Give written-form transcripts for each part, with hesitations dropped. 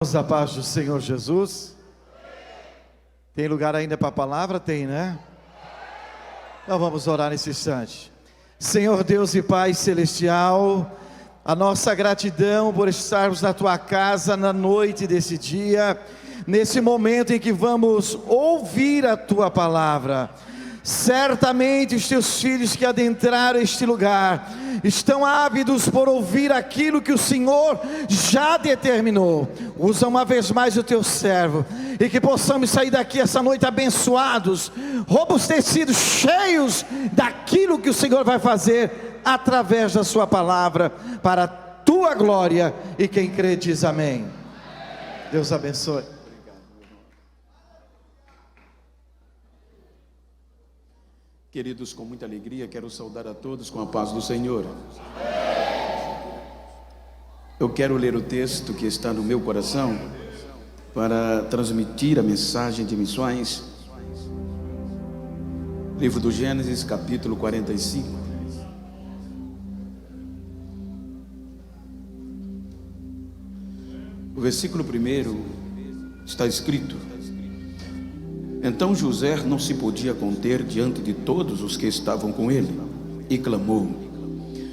A paz do Senhor Jesus. Tem lugar ainda para a palavra? Tem, né? Então vamos orar nesse instante. Senhor Deus e Pai Celestial, a nossa gratidão por estarmos na Tua casa na noite desse dia, nesse momento em que vamos ouvir a Tua palavra. Certamente os Teus filhos que adentraram este lugar estão ávidos por ouvir aquilo que o Senhor já determinou. Usa uma vez mais o Teu servo, e que possamos sair daqui essa noite abençoados, robustecidos, cheios daquilo que o Senhor vai fazer através da Sua palavra, para a Tua glória. E quem crê diz amém. Deus abençoe. Queridos, com muita alegria, quero saudar a todos com a paz do Senhor. Eu quero ler o texto que está no meu coração para transmitir a mensagem de missões. Livro do Gênesis, capítulo 45. O versículo 1 está escrito: Então José não se podia conter diante de todos os que estavam com ele, e clamou: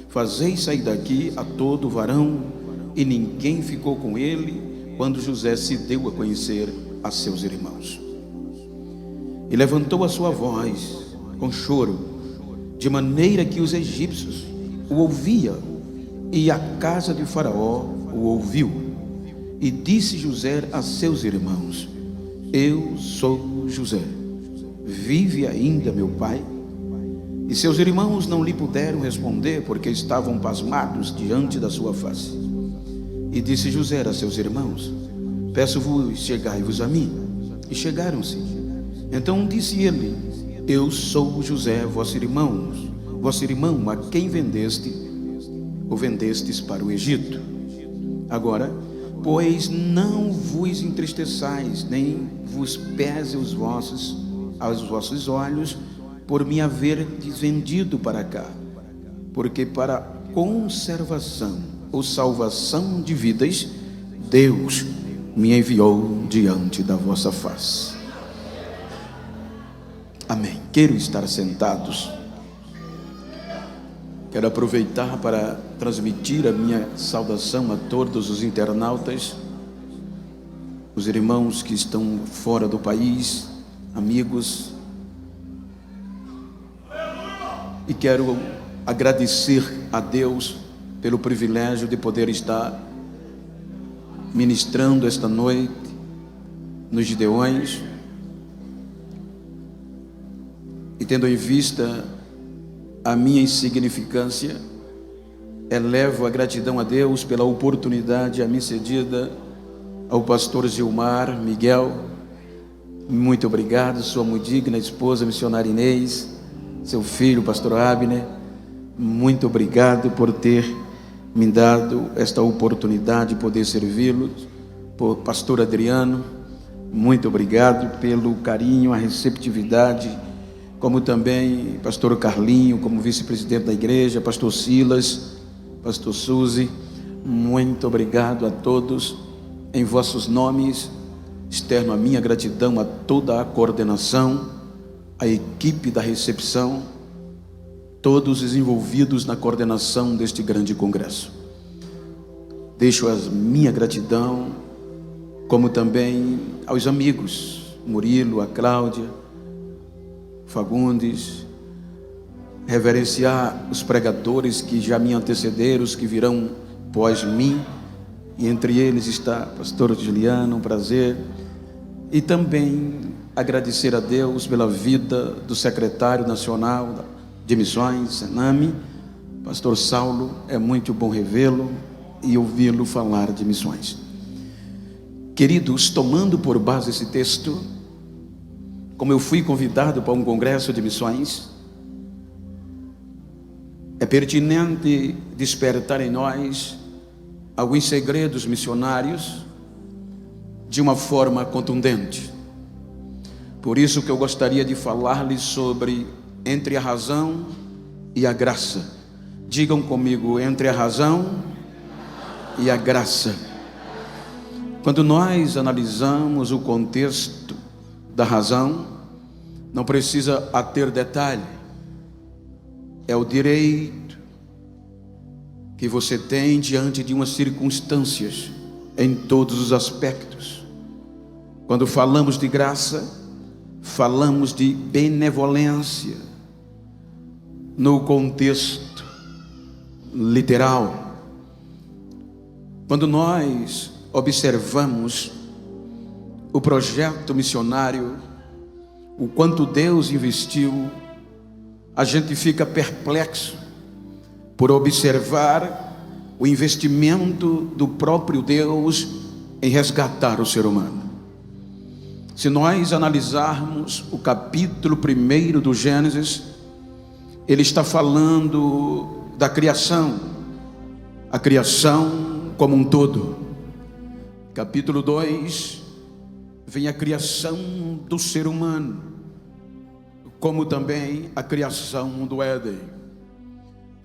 Fazei sair daqui a todo varão. E ninguém ficou com ele quando José se deu a conhecer a seus irmãos. E levantou a sua voz com choro, de maneira que os egípcios o ouviam, e a casa de Faraó o ouviu. E disse José a seus irmãos: Eu sou José, vive ainda meu pai? E seus irmãos não lhe puderam responder, porque estavam pasmados diante da sua face. E disse José a seus irmãos: Peço-vos, chegai-vos a mim. E chegaram-se. Então disse ele: Eu sou José, vosso irmão, a quem vendestes para o Egito. Agora, pois não vos entristeçais, nem vos pese aos vossos olhos, por me haver vendido para cá, porque para conservação ou salvação de vidas, Deus me enviou diante da vossa face. Amém. Quero estar sentados. Quero aproveitar para transmitir a minha saudação a todos os internautas, os irmãos que estão fora do país, amigos. E quero agradecer a Deus pelo privilégio de poder estar ministrando esta noite nos Gideões, e tendo em vista a minha insignificância, elevo a gratidão a Deus pela oportunidade a mim cedida, ao pastor Gilmar Miguel. Muito obrigado, sua muito digna esposa missionária Inês, seu filho pastor Abner, muito obrigado por ter me dado esta oportunidade de poder servi-los. Por pastor Adriano, muito obrigado pelo carinho, a receptividade, como também pastor Carlinho, como vice-presidente da igreja, pastor Silas, pastor Suzy, muito obrigado a todos, em vossos nomes. Externo a minha gratidão a toda a coordenação, a equipe da recepção, todos os envolvidos na coordenação deste grande congresso. Deixo a minha gratidão, como também aos amigos, Murilo, a Cláudia, Fagundes, reverenciar os pregadores que já me antecederam, os que virão pós mim, e entre eles está pastor Juliano, um prazer. E também agradecer a Deus pela vida do secretário nacional de missões, Senami, pastor Saulo. É muito bom revê-lo e ouvi-lo falar de missões. Queridos, tomando por base esse texto, como eu fui convidado para um congresso de missões, é pertinente despertar em nós alguns segredos missionários de uma forma contundente. Por isso que eu gostaria de falar-lhes sobre entre a razão e a graça. Digam comigo: entre a razão e a graça. Quando nós analisamos o contexto da razão, não precisa ater detalhe. É o direito que você tem diante de umas circunstâncias, em todos os aspectos. Quando falamos de graça, falamos de benevolência no contexto literal. Quando nós observamos o projeto missionário, o quanto Deus investiu, a gente fica perplexo por observar o investimento do próprio Deus em resgatar o ser humano. Se nós analisarmos o capítulo 1 do Gênesis, ele está falando da criação, a criação como um todo. Capítulo 2, vem a criação do ser humano, como também a criação do Éden.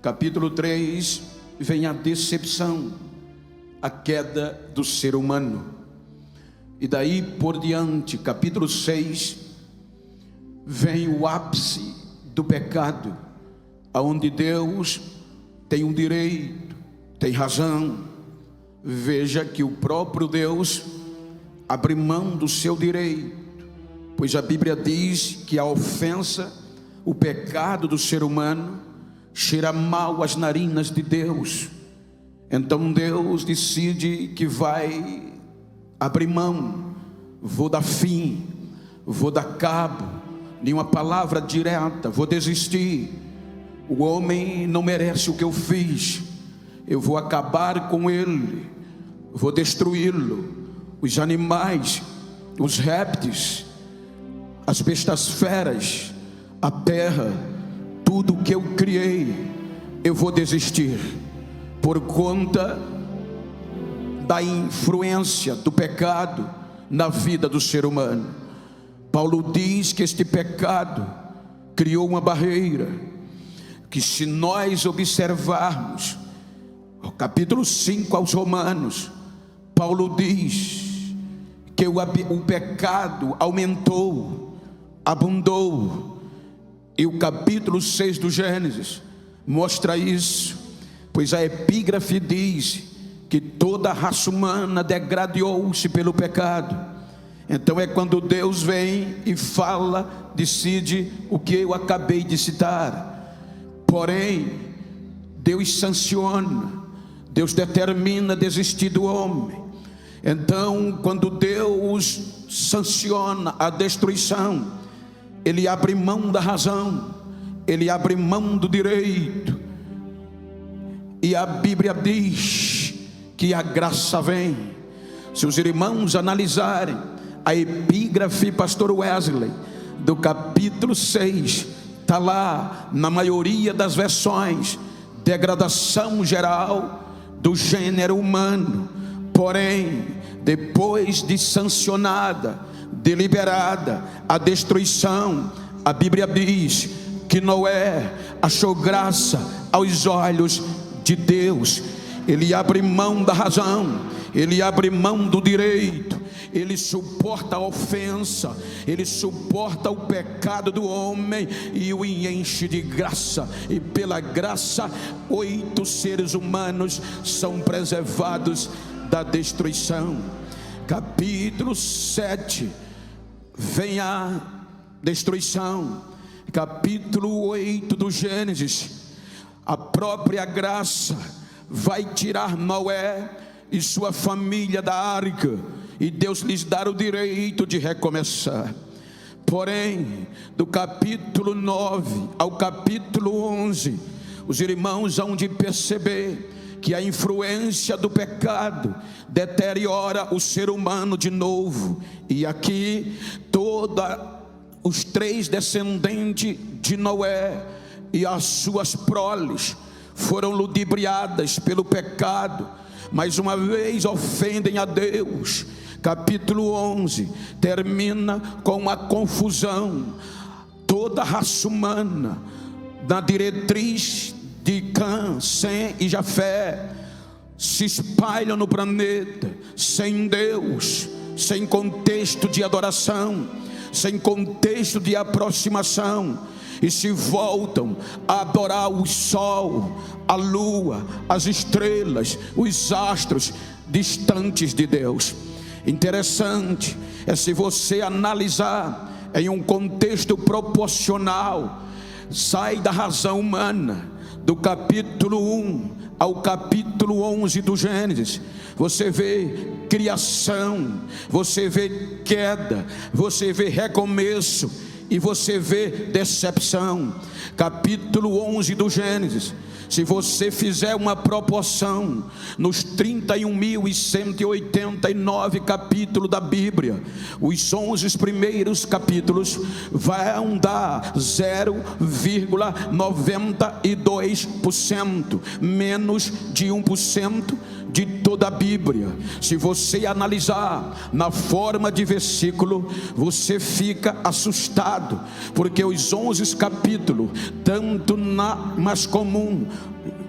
Capítulo 3, vem a decepção, a queda do ser humano. E daí por diante, capítulo 6, vem o ápice do pecado, aonde Deus tem um direito, tem razão. Veja que o próprio Deus abre mão do seu direito, pois a Bíblia diz que a ofensa, o pecado do ser humano, cheira mal às narinas de Deus. Então Deus decide que vai abrir mão, vou dar fim, vou dar cabo, nenhuma palavra direta, vou desistir. O homem não merece o que eu fiz, eu vou acabar com ele, vou destruí-lo. Os animais, os répteis, as bestas feras, a terra, tudo que eu criei, eu vou desistir, por conta da influência do pecado na vida do ser humano. Paulo diz que este pecado criou uma barreira, que se nós observarmos o capítulo 5 aos Romanos, Paulo diz que o pecado aumentou, abundou, e o capítulo 6 do Gênesis mostra isso, pois a epígrafe diz que toda a raça humana degradou-se pelo pecado. Então é quando Deus vem e fala, decide o que eu acabei de citar. Porém, Deus sanciona, Deus determina desistir do homem. Então, quando Deus sanciona a destruição, Ele abre mão da razão, Ele abre mão do direito. E a Bíblia diz que a graça vem. Se os irmãos analisarem a epígrafe pastor Wesley do capítulo 6, está lá na maioria das versões, degradação geral do gênero humano. Porém, depois de sancionada, deliberada a destruição, a Bíblia diz que Noé achou graça aos olhos de Deus. Ele abre mão da razão, ele abre mão do direito, ele suporta a ofensa, ele suporta o pecado do homem e o enche de graça. E pela graça, 8 seres humanos são preservados da destruição. Capítulo 7, vem a destruição. Capítulo 8 do Gênesis, a própria graça vai tirar Noé e sua família da arca, e Deus lhes dá o direito de recomeçar. Porém, do capítulo 9 ao capítulo 11, os irmãos hão de perceber que a influência do pecado deteriora o ser humano de novo. E aqui, os 3 descendentes de Noé e as suas proles foram ludibriadas pelo pecado, mais uma vez ofendem a Deus. Capítulo 11 termina com uma confusão. Toda a raça humana, na diretriz de Cã, Sem e Jafé, se espalham no planeta sem Deus, sem contexto de adoração, sem contexto de aproximação, e se voltam a adorar o sol, a lua, as estrelas, os astros distantes de Deus. Interessante é se você analisar em um contexto proporcional, sai da razão humana, do capítulo 1 ao capítulo 11 do Gênesis, você vê criação, você vê queda, você vê recomeço e você vê decepção. Capítulo 11 do Gênesis, se você fizer uma proporção nos 31.189 capítulos da Bíblia, os 11 primeiros capítulos vão dar 0,92%, menos de 1% de toda a Bíblia. Se você analisar na forma de versículo, você fica assustado, porque os 11 capítulos, tanto na mais comum,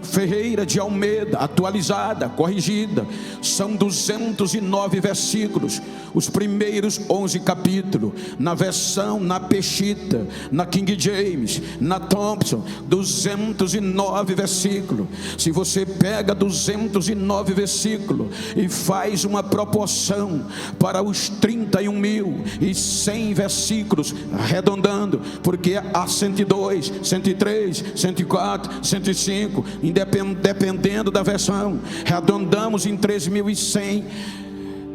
Ferreira de Almeida, atualizada, corrigida, são 209 versículos, os primeiros 11 capítulos. Na versão, na Peshitta, na King James, na Thompson, 209 versículos. Se você pega 209 versículos e faz uma proporção para os 31.100 versículos, arredondando, porque há 102, 103, 104, 105, dependendo da versão, arredondamos em 3.100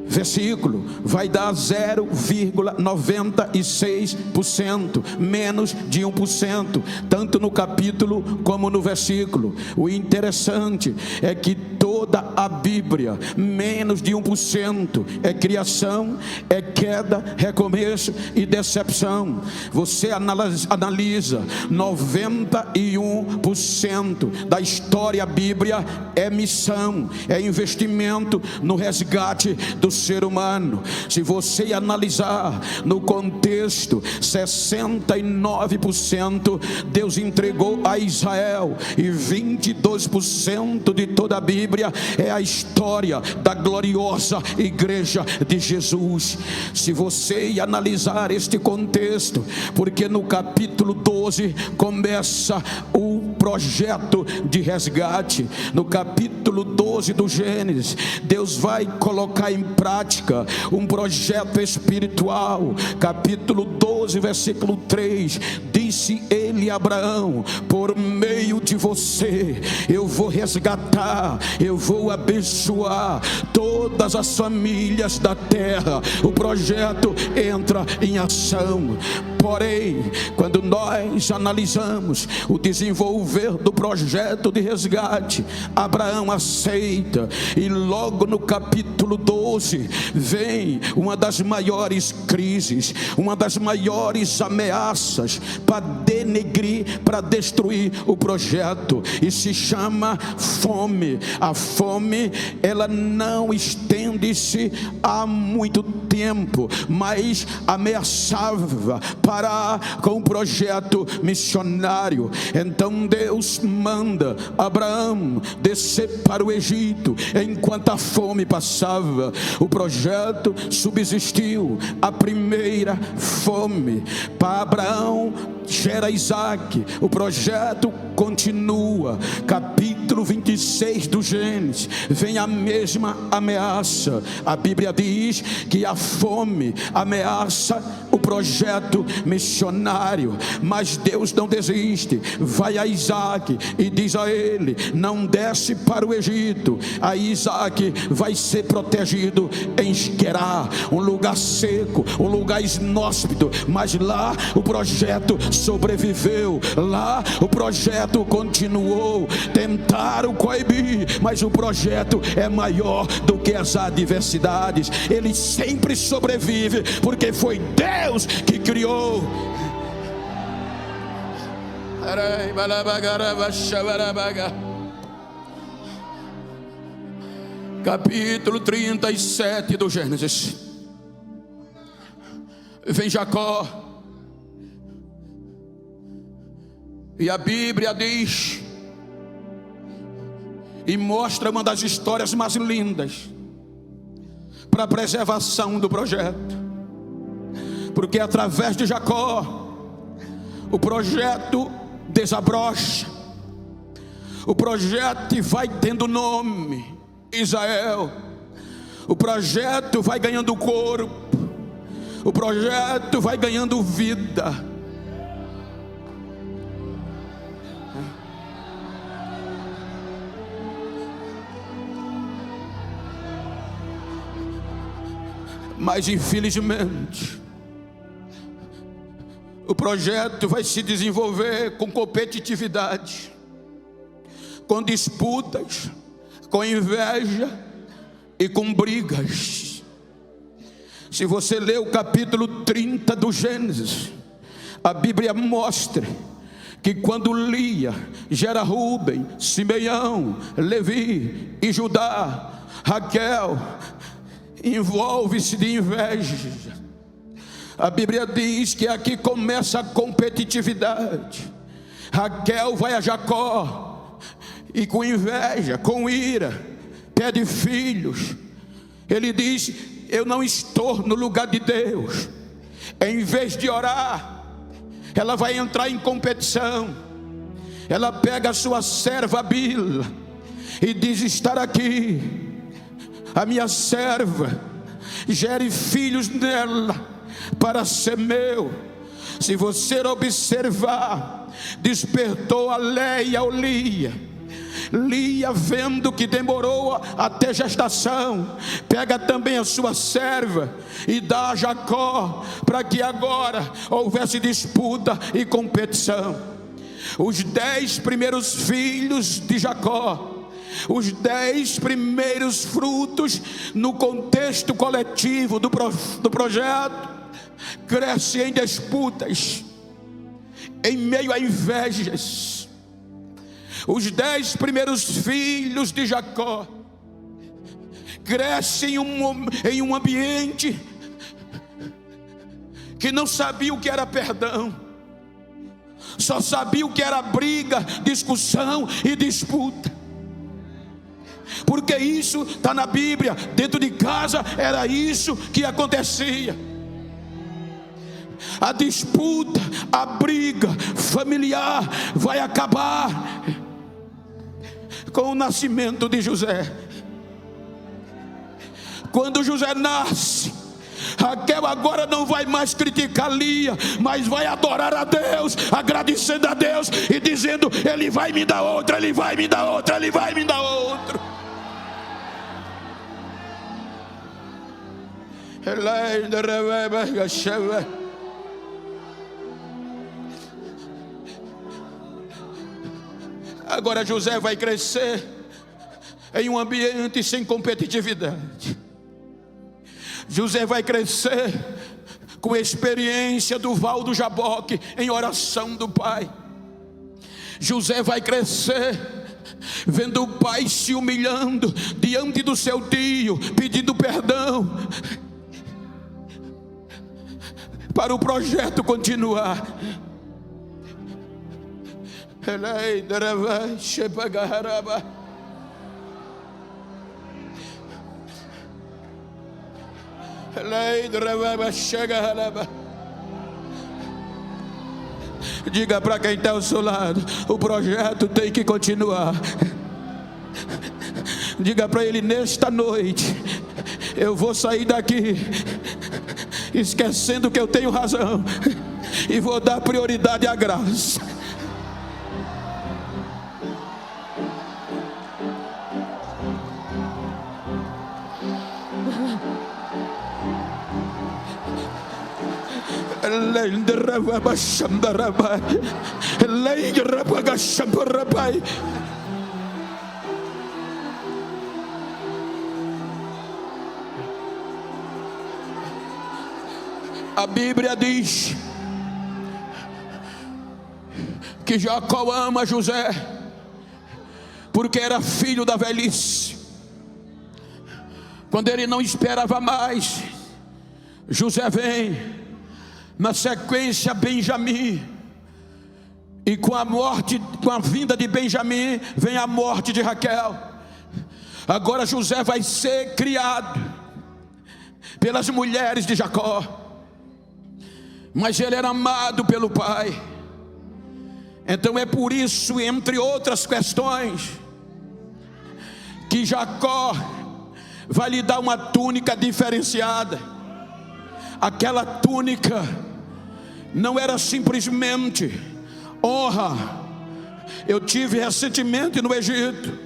versículo, vai dar 0,96%, menos de 1%, tanto no capítulo como no versículo. O interessante é que toda a Bíblia, menos de 1%, é criação, é queda, recomeço e decepção. Você analisa 91% da história bíblia é missão, é investimento no resgate do ser humano. Se você analisar no contexto, 69% Deus entregou a Israel, e 22% de toda a Bíblia é a história da gloriosa igreja de Jesus. Se você analisar este contexto, porque no capítulo 12 começa o projeto de resgate, no capítulo 12 do Gênesis, Deus vai colocar em prática um projeto espiritual. Capítulo 12, versículo 3, disse ele a Abraão: por meio de você eu vou resgatar, eu vou abençoar todas as famílias da terra. O projeto entra em ação. Porém, quando nós analisamos o desenvolver do projeto de resgate, Abraão aceita, e logo no capítulo 12 vem uma das maiores crises, uma das maiores ameaças para denegrir, para destruir o projeto, e se chama fome. A fome, ela não estende-se há muito tempo, mas ameaçava parar com o projeto missionário. Então Deus manda Abraão descer para o Egito. Enquanto a fome passava, o projeto subsistiu. A primeira fome para Abraão gera Isaac, o projeto continua. Capítulo 26 do Gênesis, vem a mesma ameaça. A Bíblia diz que a fome ameaça o projeto missionário, mas Deus não desiste. Vai a Isaac e diz a ele: não desce para o Egito. Aí Isaac vai ser protegido em Gerar, um lugar seco, um lugar inóspito, mas lá o projeto sobreviveu, lá o projeto continuou. Tentaram coibir, mas o projeto é maior do que as adversidades. Ele sempre sobrevive, porque foi Deus que criou. Capítulo 37 do Gênesis, vem Jacó, e a Bíblia diz e mostra uma das histórias mais lindas para a preservação do projeto, porque através de Jacó o projeto desabrocha, o projeto vai tendo nome, Israel, o projeto vai ganhando corpo, o projeto vai ganhando vida. Mas infelizmente o projeto vai se desenvolver com competitividade, com disputas, com inveja e com brigas. Se você ler o capítulo 30 do Gênesis, a Bíblia mostra que quando Lia gera Rúben, Simeão, Levi e Judá, Raquel envolve-se de inveja. A Bíblia diz que aqui começa a competitividade. Raquel vai a Jacó e com inveja, com ira, pede filhos. Ele diz: eu não estou no lugar de Deus. Em vez de orar, ela vai entrar em competição. Ela pega a sua serva Bila e diz: estar aqui, a minha serva, gere filhos nela para ser meu. Se você observar, despertou a Leia ou Lia. Lia, vendo que demorou até gestação, pega também a sua serva e dá a Jacó, para que agora houvesse disputa e competição. Os 10 primeiros filhos de Jacó, os 10 primeiros frutos no contexto coletivo do projeto, crescem em disputas, em meio a invejas. Os 10 primeiros filhos de Jacó crescem em um ambiente que não sabia o que era perdão, só sabia o que era briga, discussão e disputa. Porque isso está na Bíblia. Dentro de casa era isso que acontecia. A disputa, a briga familiar vai acabar com o nascimento de José. Quando José nasce, Raquel agora não vai mais criticar Lia, mas vai adorar a Deus, agradecendo a Deus e dizendo: Ele vai me dar outra, Ele vai me dar outra, Ele vai me dar outra. Agora José vai crescer em um ambiente sem competitividade. José vai crescer com a experiência do Val do Jaboque em oração do pai. José vai crescer vendo o pai se humilhando diante do seu tio, pedindo perdão, para o projeto continuar. Diga para quem está ao seu lado: o projeto tem que continuar. Diga para ele: nesta noite eu vou sair daqui esquecendo que eu tenho razão e vou dar prioridade à graça. A Bíblia diz que Jacó ama José porque era filho da velhice. Quando ele não esperava mais, José vem. Na sequência, Benjamim. E com a vinda de Benjamim, vem a morte de Raquel. Agora José vai ser criado pelas mulheres de Jacó, mas ele era amado pelo pai. Então é por isso, entre outras questões, que Jacó vai lhe dar uma túnica diferenciada. Aquela túnica não era simplesmente honra. Eu tive recentemente no Egito,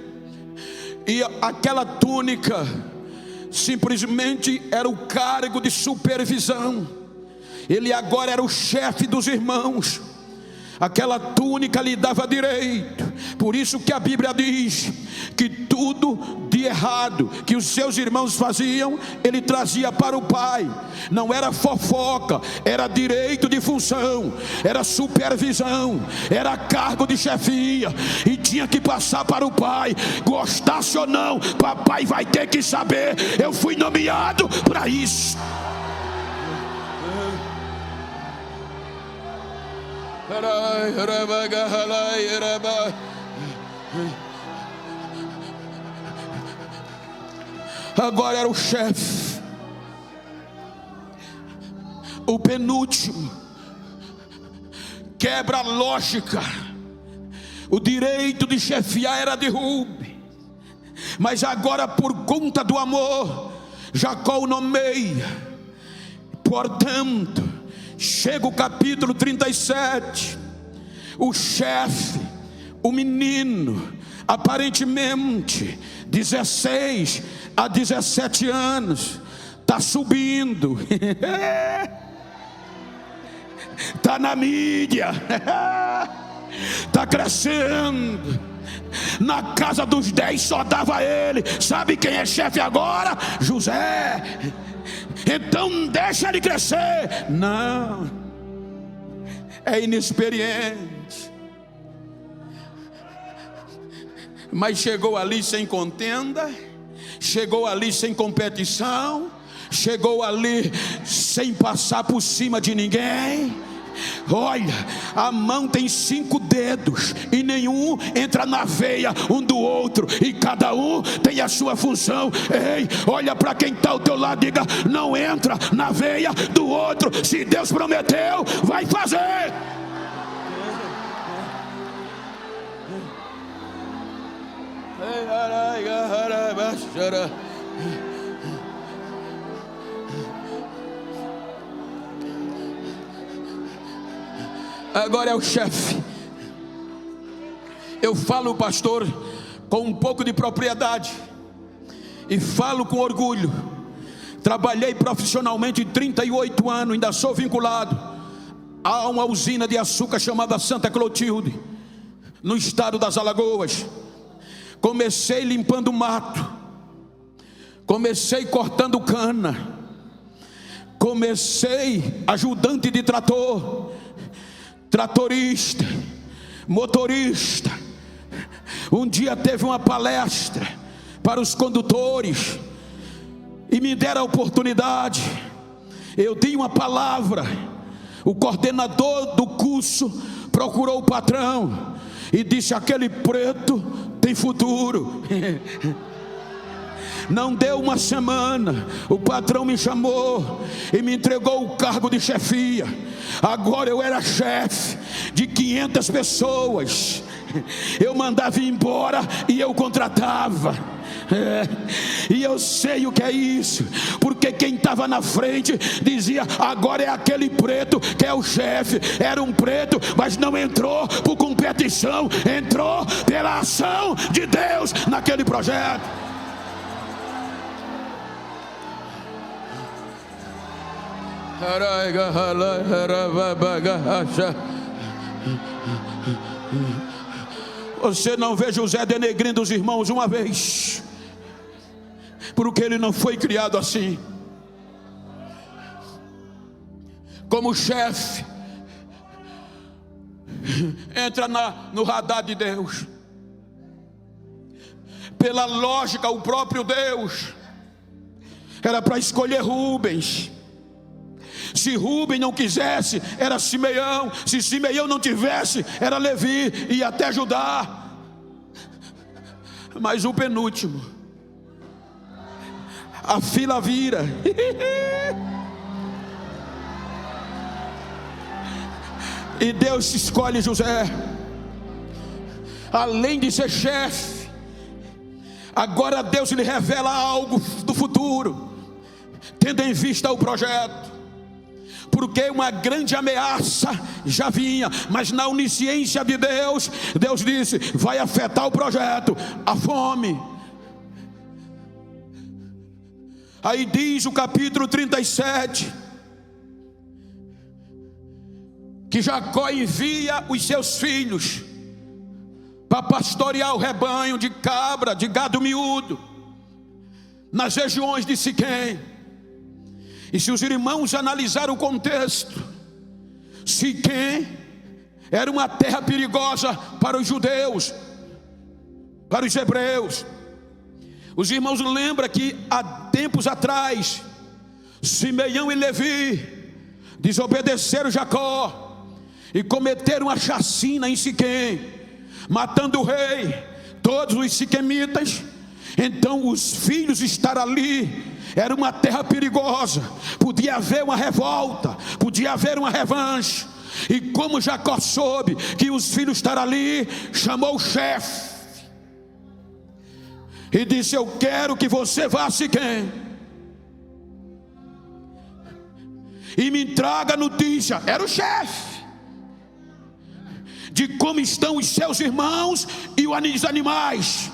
e aquela túnica simplesmente era o cargo de supervisão. Ele agora era o chefe dos irmãos. Aquela túnica lhe dava direito. Por isso que a Bíblia diz que tudo de errado que os seus irmãos faziam, ele trazia para o pai. Não era fofoca, era direito de função, era supervisão, era cargo de chefia, e tinha que passar para o pai. Gostasse ou não, papai vai ter que saber: eu fui nomeado para isso. Agora era o chefe, o penúltimo. Quebra a lógica. O direito de chefiar era de Rúben, mas agora, por conta do amor, Jacó o nomeia. Portanto, chega o capítulo 37, o chefe, o menino, aparentemente 16 a 17 anos, está subindo, está na mídia, está crescendo. Na casa dos 10 só dava ele. Sabe quem é chefe agora? José. Então deixa ele crescer. Não, é inexperiente. Mas chegou ali sem contenda, chegou ali sem competição, chegou ali sem passar por cima de ninguém. Olha, a mão tem 5 dedos e nenhum entra na veia um do outro, e cada um tem a sua função. Ei, olha para quem está ao teu lado, diga: não entra na veia do outro. Se Deus prometeu, vai fazer. Agora é o chefe. Eu falo, pastor, com um pouco de propriedade, e falo com orgulho. Trabalhei profissionalmente 38 anos, ainda sou vinculado a uma usina de açúcar chamada Santa Clotilde, no estado das Alagoas. Comecei limpando mato, comecei cortando cana, comecei ajudante de trator, tratorista, motorista. Um dia teve uma palestra para os condutores e me deram a oportunidade. Eu dei uma palavra. O coordenador do curso procurou o patrão e disse: aquele preto tem futuro. Não deu uma semana, o patrão me chamou e me entregou o cargo de chefia. Agora eu era chefe de 500 pessoas. Eu mandava ir embora e eu contratava. E eu sei o que é isso, porque quem estava na frente dizia: agora é aquele preto que é o chefe. Era um preto, mas não entrou por competição, entrou pela ação de Deus naquele projeto. Você não vê José denegrindo os irmãos uma vez, porque ele não foi criado assim. Como chefe, entra no radar de Deus. Pela lógica, o próprio Deus era para escolher Rubens. Se Rubem não quisesse, era Simeão. Se Simeão não tivesse, era Levi e até Judá. Mas o penúltimo, a fila vira. E Deus escolhe José. Além de ser chefe, agora Deus lhe revela algo do futuro, tendo em vista o projeto, porque uma grande ameaça já vinha, mas na onisciência de Deus, Deus disse: vai afetar o projeto, a fome. Aí diz o capítulo 37, que Jacó envia os seus filhos para pastorear o rebanho de cabra, de gado miúdo, nas regiões de Siquém. E se os irmãos analisarem o contexto, Siquém era uma terra perigosa para os judeus, para os hebreus. Os irmãos lembram que há tempos atrás, Simeão e Levi desobedeceram Jacó e cometeram a chacina em Siquém, matando o rei, todos os siquemitas. Então os filhos estar ali era uma terra perigosa, podia haver uma revolta, podia haver uma revanche. E como Jacó soube que os filhos estavam ali, chamou o chefe e disse: eu quero que você vá a Siquém e me traga notícia. Era o chefe, de como estão os seus irmãos e os animais.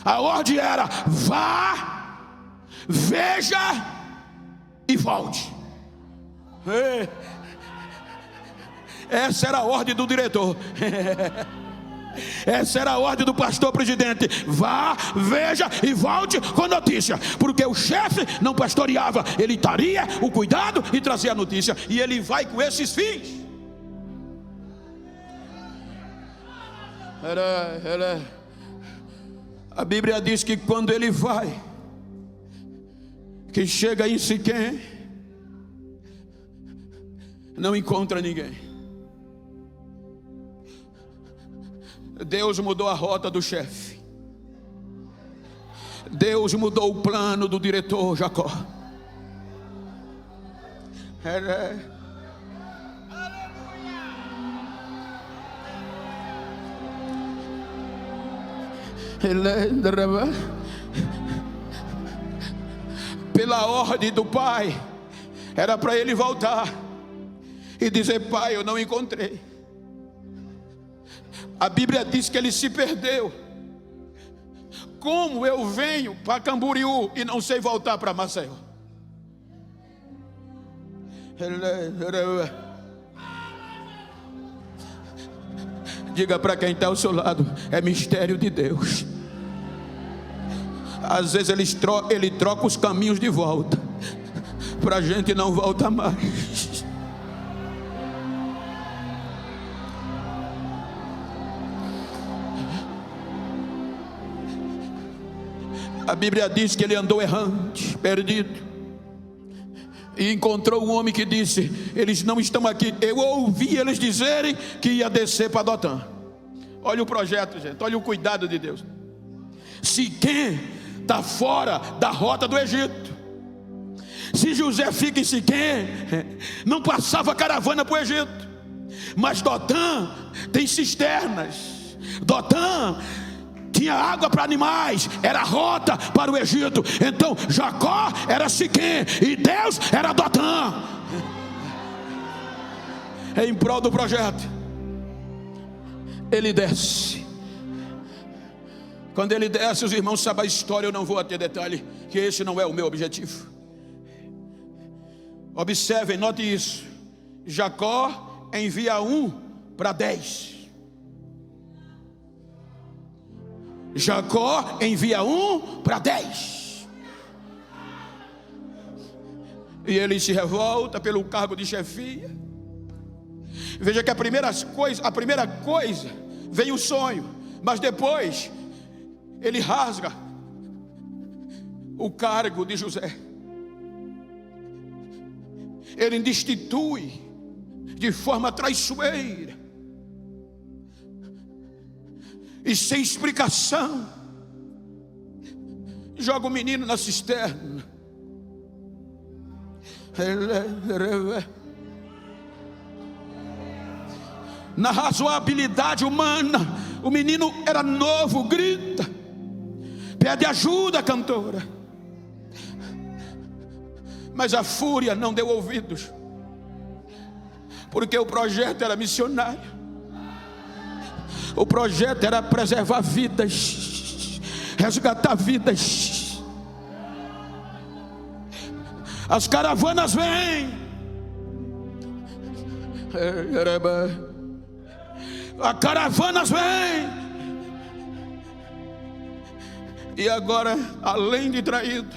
A ordem era: vá, veja e volte. Essa era a ordem do diretor. Essa era a ordem do pastor presidente: vá, veja e volte com notícia. Porque o chefe não pastoreava, ele daria o cuidado e trazia a notícia. E ele vai com esses fins. A Bíblia diz que quando ele vai, que chega em Siquém, não encontra ninguém. Deus mudou a rota do chefe. Deus mudou o plano do diretor Jacó. Pela ordem do pai, era para ele voltar e dizer: pai, eu não encontrei. A Bíblia diz que ele se perdeu. Como eu venho para Camboriú e não sei voltar para Maceió? Diga para quem está ao seu lado: é mistério de Deus. Às vezes ele troca os caminhos de volta, para a gente não voltar mais. A Bíblia diz que ele andou errante, perdido, e encontrou um homem que disse: eles não estão aqui. Eu ouvi eles dizerem que ia descer para Dotã. Olha o projeto, gente, olha o cuidado de Deus. Siquém está fora da rota do Egito. Se José fica em Siquém, não passava caravana para o Egito. Mas Dotã tem cisternas. Dotã tinha água para animais, era rota para o Egito. Então Jacó era Siquém e Deus era Dotã. Em prol do projeto, ele desce. Quando ele desce, os irmãos sabem a história. Eu não vou ter detalhe, que esse não é o meu objetivo. Observem, note isso. Jacó envia 1 para 10. Jacó envia 1 para 10. E ele se revolta pelo cargo de chefia. Veja que a primeira coisa vem o sonho, mas depois ele rasga o cargo de José. Ele destitui de forma traiçoeira e sem explicação. Joga o menino na cisterna. Na razoabilidade humana, o menino era novo, grita, pede ajuda, cantora. Mas a fúria não deu ouvidos, porque o projeto era missionário. O projeto era preservar vidas, resgatar vidas. As caravanas vêm, as caravanas vêm, e agora, além de traído,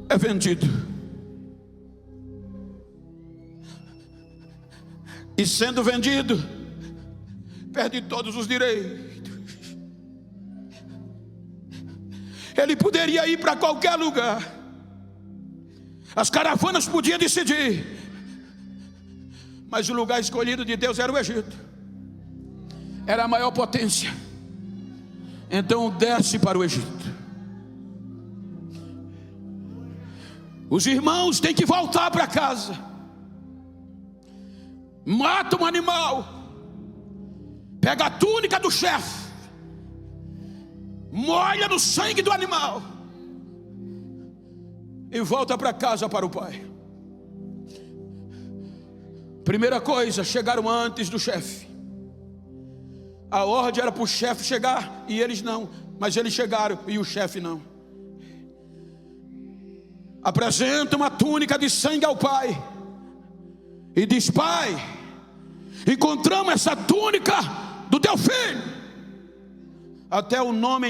é vendido. E sendo vendido, perde todos os direitos. Ele poderia ir para qualquer lugar, as caravanas podiam decidir, mas o lugar escolhido de Deus era o Egito. Era a maior potência. Então desce para o Egito. Os irmãos têm que voltar para casa. Mata um animal, pega a túnica do chefe, molha no sangue do animal e volta para casa para o pai. Primeira coisa, chegaram antes do chefe. A ordem era para o chefe chegar e eles não, mas eles chegaram e o chefe não. Apresenta uma túnica de sangue ao pai e diz: pai, encontramos essa túnica do teu filho. Até o nome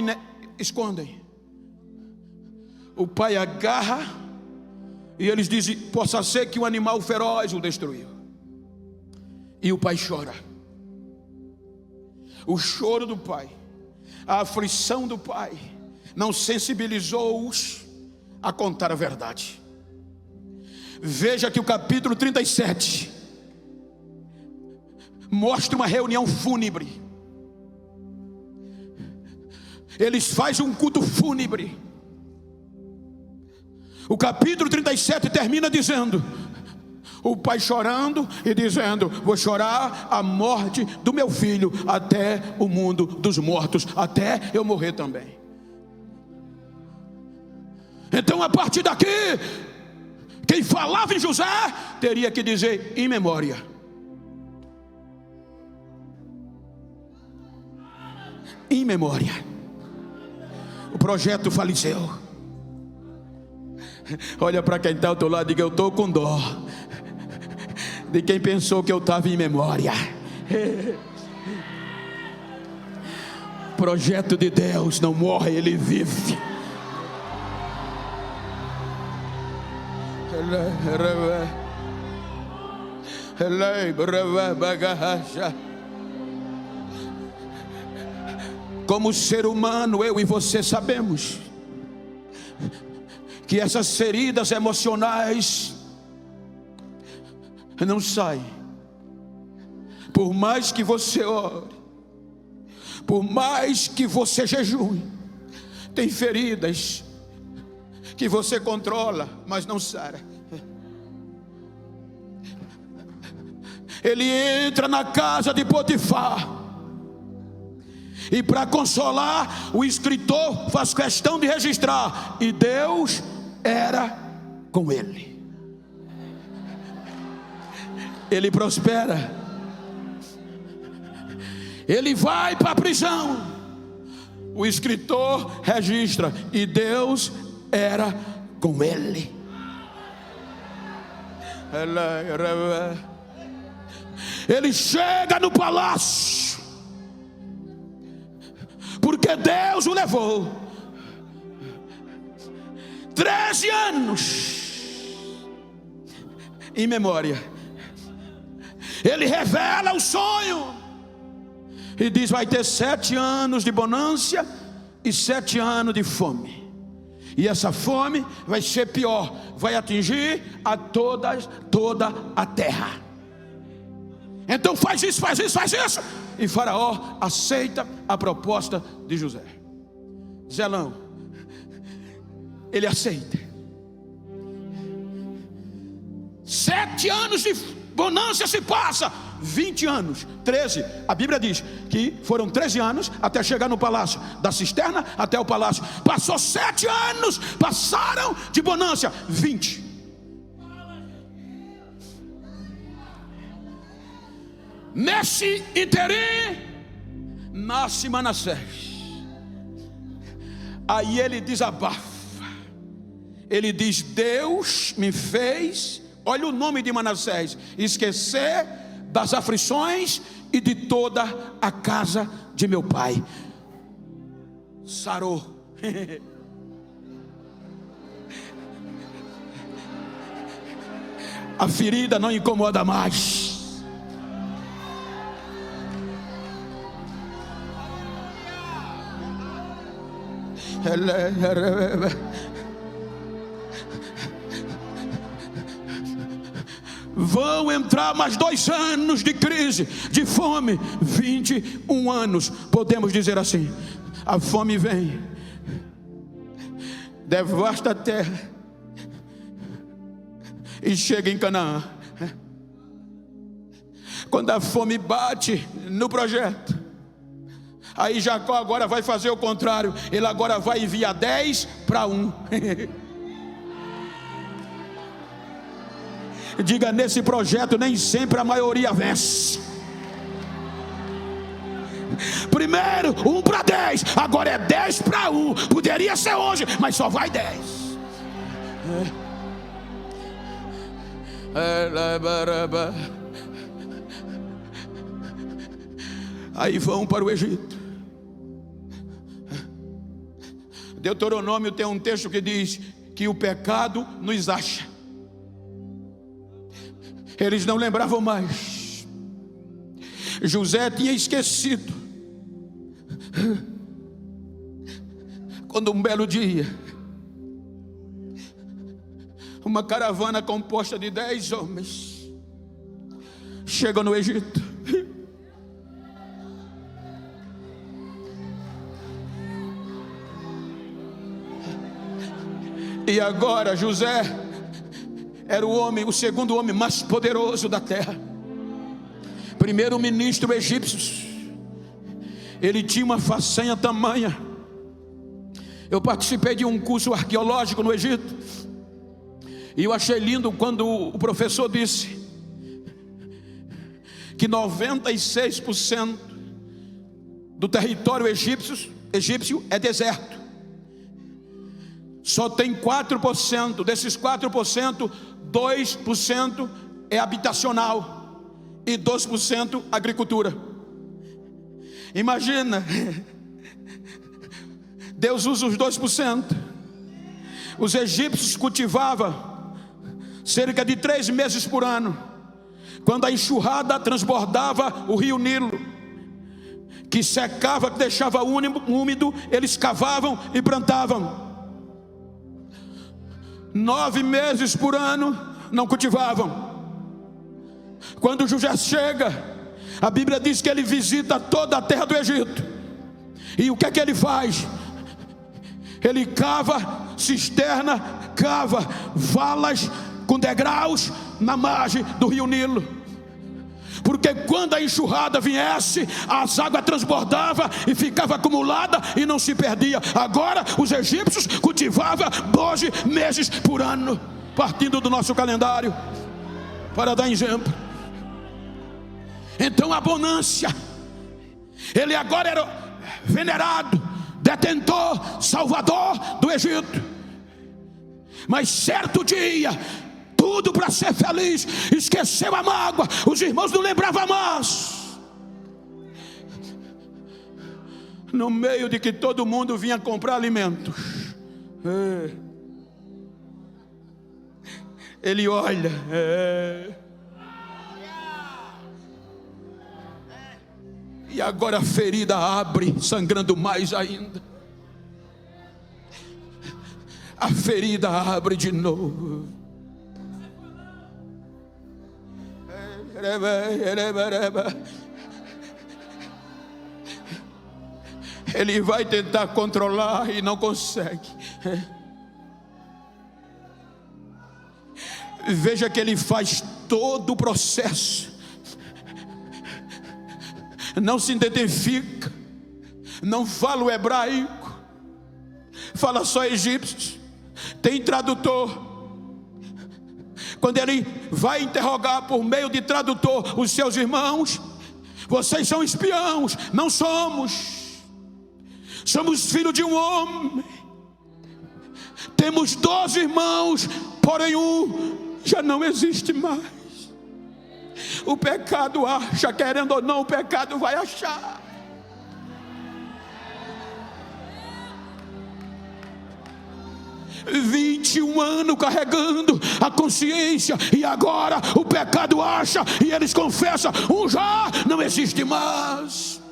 escondem. O pai agarra e eles dizem: possa ser que um animal feroz o destruiu. E o pai chora. O choro do pai, a aflição do pai, não sensibilizou-os a contar a verdade. Veja que o capítulo 37 mostra uma reunião fúnebre. Eles fazem um culto fúnebre. O capítulo 37 termina dizendo: o pai chorando e dizendo: vou chorar a morte do meu filho até o mundo dos mortos, até eu morrer também. Então, a partir daqui, quem falava em José teria que dizer em memória. Em memória. O projeto faleceu. Olha para quem está ao teu lado e diga: eu estou com dó de quem pensou que eu estava em memória. O projeto de Deus não morre, ele vive. Como ser humano, eu e você sabemos que essas feridas emocionais não saem. Por mais que você ore, por mais que você jejue, tem feridas que você controla, mas não sara. Ele entra na casa de Potifar, e para consolar, o escritor faz questão de registrar: e Deus era com ele. Ele prospera. Ele vai para a prisão. O escritor registra: e Deus era com ele. Ele chega no palácio, porque Deus o levou 13 anos em memória. Ele revela o sonho e diz: vai ter 7 anos de bonança e 7 anos de fome. E essa fome vai ser pior, vai atingir a toda a terra. Então faz isso. E Faraó aceita a proposta de José. Zelão, ele aceita. 7 anos de bonança se passa, 20 anos, 13, a Bíblia diz que foram 13 anos até chegar no palácio, da cisterna até o palácio, passou 7 anos, passaram de bonança, 20. Nesse interim, nasce Manassés. Aí ele desabafa, ele diz: Deus me fez, olha o nome de Manassés, esquecer das aflições e de toda a casa de meu pai. Sarou. A ferida não incomoda mais. Vão entrar mais 2 anos de crise, de fome, 21 anos, podemos dizer assim. A fome vem, devasta a terra e chega em Canaã. Quando a fome bate no projeto, aí Jacó agora vai fazer o contrário. Ele agora vai enviar 10 para 1. Diga: nesse projeto nem sempre a maioria vence. Primeiro 1 para 10, agora é 10 para 1. Poderia ser hoje, mas só vai 10. Aí vão para o Egito. Deuteronômio tem um texto que diz que o pecado nos acha. Eles não lembravam mais. José tinha esquecido. Quando um belo dia, uma caravana composta de 10 homens chega no Egito. E agora José era o segundo homem mais poderoso da terra, primeiro ministro egípcio. Ele tinha uma façanha tamanha. Eu participei de um curso arqueológico no Egito, e eu achei lindo quando o professor disse que 96% do território egípcio é deserto. Só tem 4%, desses 4%, 2% é habitacional e 2% agricultura. Imagina, Deus usa os 2%. Os egípcios cultivavam cerca de 3 meses por ano. Quando a enxurrada transbordava o rio Nilo, que secava, que deixava úmido, eles cavavam e plantavam. 9 meses por ano não cultivavam. Quando José chega, a Bíblia diz que ele visita toda a terra do Egito. E o que é que ele faz? Ele cava cisterna, cava valas com degraus na margem do rio Nilo. Porque quando a enxurrada viesse, as águas transbordavam e ficava acumulada e não se perdia. Agora os egípcios cultivavam 12 meses por ano, partindo do nosso calendário, para dar exemplo. Então a bonança, ele agora era venerado, detentor, salvador do Egito. Mas certo dia, tudo para ser feliz, esqueceu a mágoa, os irmãos não lembravam mais. No meio de que todo mundo vinha comprar alimentos, ele olha, e agora a ferida abre, sangrando mais ainda. A ferida abre de novo. Ele vai tentar controlar e não consegue. Veja que ele faz todo o processo, não se identifica, não fala o hebraico, fala só egípcios, tem tradutor. Quando ele vai interrogar por meio de tradutor os seus irmãos, vocês são espiãos. Não somos. Somos filhos de um homem. Temos 12 irmãos, porém um já não existe mais. O pecado acha, querendo ou não, o pecado vai achar. 21 anos carregando a consciência, e agora o pecado acha, e eles confessam, um já não existe mais.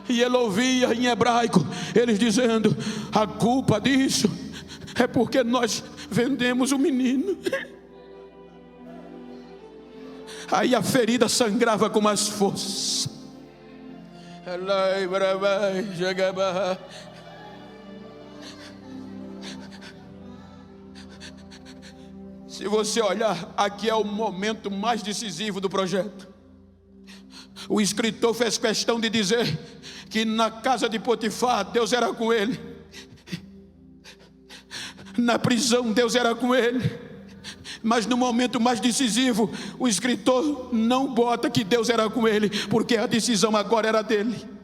E ele ouvia em hebraico eles dizendo: a culpa disso é porque nós vendemos o menino. Aí a ferida sangrava com mais força. Se você olhar, aqui é o momento mais decisivo do projeto. O escritor fez questão de dizer que na casa de Potifar Deus era com ele, na prisão Deus era com ele, mas no momento mais decisivo o escritor não bota que Deus era com ele, porque a decisão agora era dele.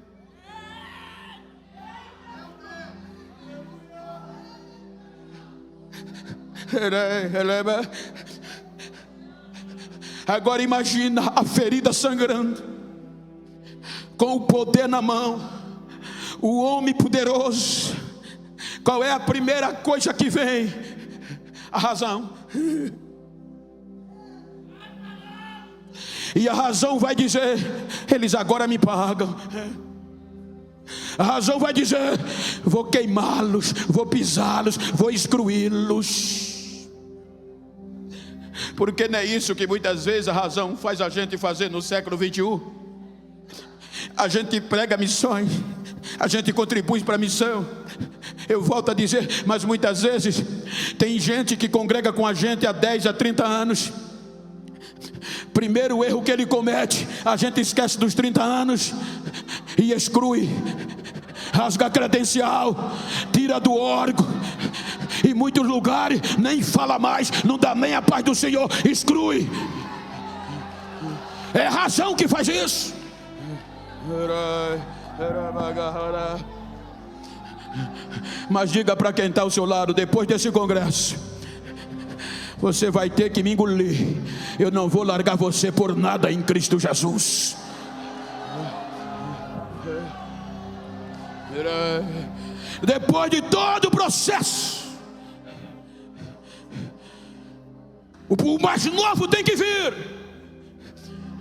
Agora imagina a ferida sangrando, com o poder na mão, o homem poderoso. Qual é a primeira coisa que vem? A razão. E a razão vai dizer: eles agora me pagam. A razão vai dizer: vou queimá-los, vou pisá-los, vou excluí-los. Porque não é isso que muitas vezes a razão faz a gente fazer no século 21? A gente prega missões, a gente contribui para a missão. Eu volto a dizer, mas muitas vezes tem gente que congrega com a gente há 10, a 30 anos. Primeiro erro que ele comete, a gente esquece dos 30 anos e exclui, rasga a credencial, tira do órgão. Em muitos lugares nem fala mais, não dá nem a paz do Senhor, exclui. É a razão que faz isso. Mas diga para quem está ao seu lado: depois desse congresso, você vai ter que me engolir. Eu não vou largar você por nada em Cristo Jesus. Depois de todo o processo, o mais novo tem que vir,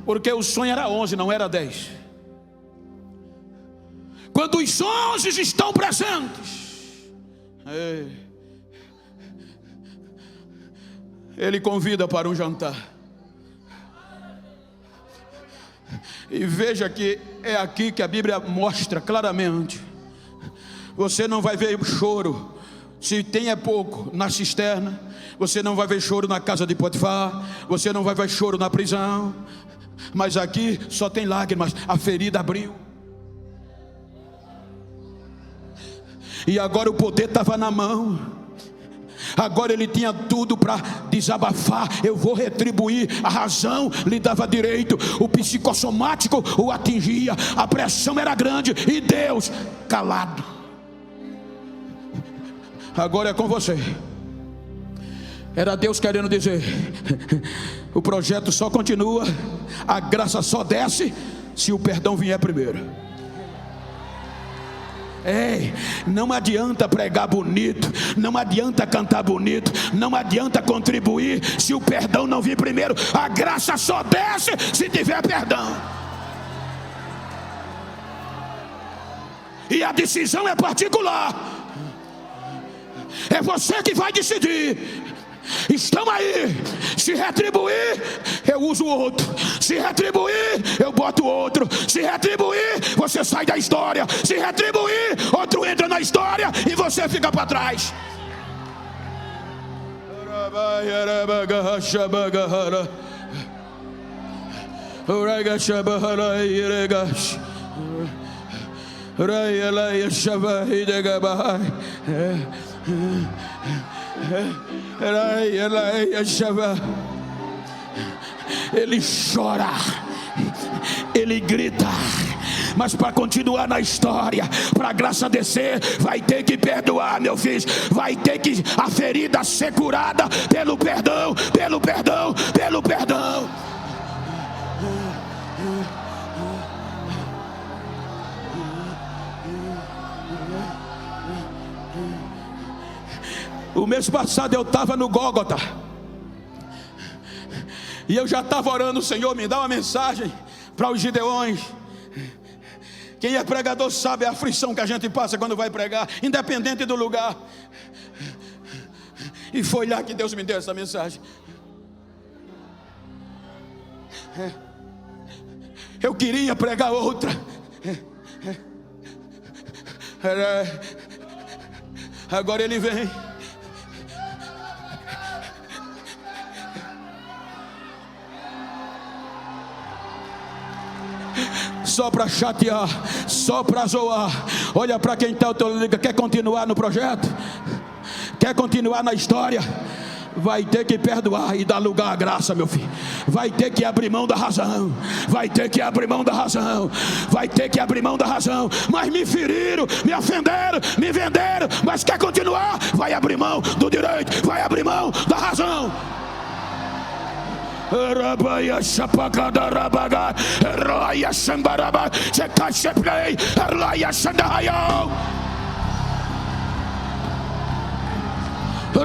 porque o sonho era 11, não era 10. Quando os 11 estão presentes, ele convida para um jantar. E veja que é aqui que a Bíblia mostra claramente: você não vai ver choro, se tem é pouco, na cisterna. Você não vai ver choro na casa de Potifar, você não vai ver choro na prisão, mas aqui só tem lágrimas. A ferida abriu, e agora o poder estava na mão. Agora ele tinha tudo para desabafar: eu vou retribuir. A razão lhe dava direito, o psicossomático o atingia, a pressão era grande, e Deus calado. Agora é com você. Era Deus querendo dizer: o projeto só continua, a graça só desce se o perdão vier primeiro. Não adianta pregar bonito, não adianta cantar bonito, não adianta contribuir se o perdão não vir primeiro. A graça só desce se tiver perdão. E a decisão é particular. É você que vai decidir. Estamos aí. Se retribuir, eu uso o outro. Se retribuir, eu boto o outro. Se retribuir, você sai da história. Se retribuir, outro entra na história e você fica para trás. Ele chora, ele grita, mas para continuar na história, para a graça descer, vai ter que perdoar, meu filho. Vai ter que a ferida ser curada pelo perdão, pelo perdão, pelo perdão. O mês passado eu estava no Gólgota, e eu já estava orando: Senhor, me dá uma mensagem para os gideões. Quem é pregador sabe a aflição que a gente passa quando vai pregar, independente do lugar. E foi lá que Deus me deu essa mensagem. Eu queria pregar outra. Agora ele vem. Só para chatear, só para zoar. Olha para quem está ao teu lado, quer continuar no projeto? Quer continuar na história? Vai ter que perdoar e dar lugar à graça, meu filho. Vai ter que abrir mão da razão. Vai ter que abrir mão da razão. Vai ter que abrir mão da razão. Mas me feriram, me ofenderam, me venderam. Mas quer continuar? Vai abrir mão do direito. Vai abrir mão da razão. Rabaia chapagada rabaga, raia sambaraba, chekacheplei, raia sandahayo.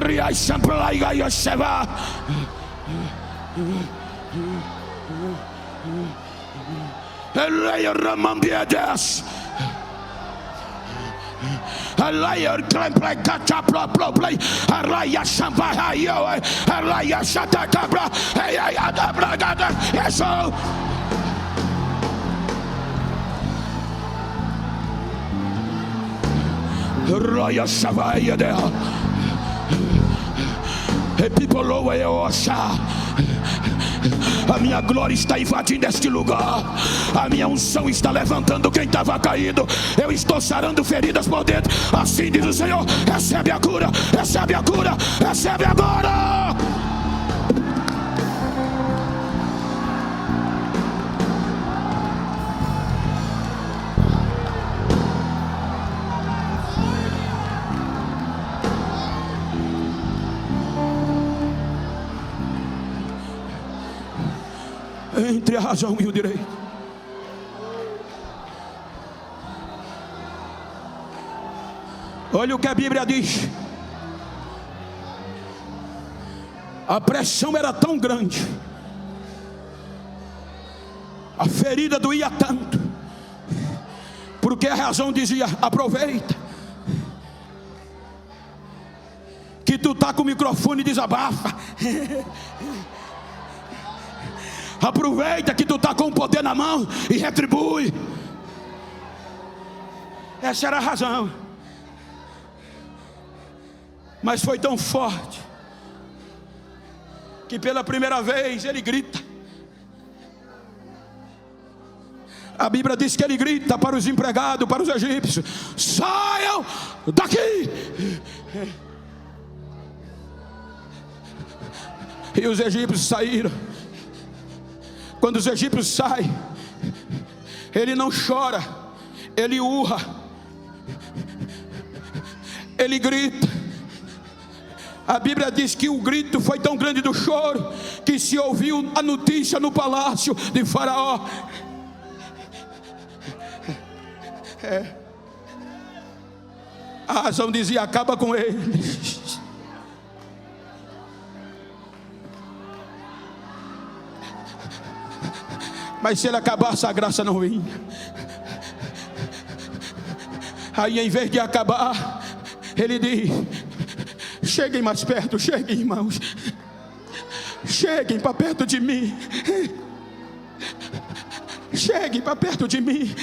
Ria champlai gaia cheva. Raia ramambiadas. Alaya play catch up play. Alaya sambahayo. Alaya shatakabra. Hey adabra gada. Yeso. Raya savaya dela. E people over Osha. A minha glória está invadindo este lugar. A minha unção está levantando quem estava caído. Eu estou sarando feridas por dentro. Assim diz o Senhor: recebe a cura, recebe a cura, recebe agora. Entre a razão e o direito. Olha o que a Bíblia diz. A pressão era tão grande, a ferida doía tanto, porque a razão dizia: aproveita que tu tá com o microfone e desabafa. Aproveita que tu está com o poder na mão e retribui. Essa era a razão. Mas foi tão forte que pela primeira vez ele grita. A Bíblia diz que ele grita para os empregados, para os egípcios: saiam daqui. E os egípcios saíram. Quando os egípcios saem, ele não chora, ele urra, ele grita. A Bíblia diz que o grito foi tão grande do choro que se ouviu a notícia no palácio de Faraó. A razão dizia: acaba com ele. Mas se ele acabasse, a graça não vinha. Aí, em vez de acabar, ele diz: cheguem mais perto, cheguem, irmãos. Cheguem para perto de mim. Cheguem para perto de mim.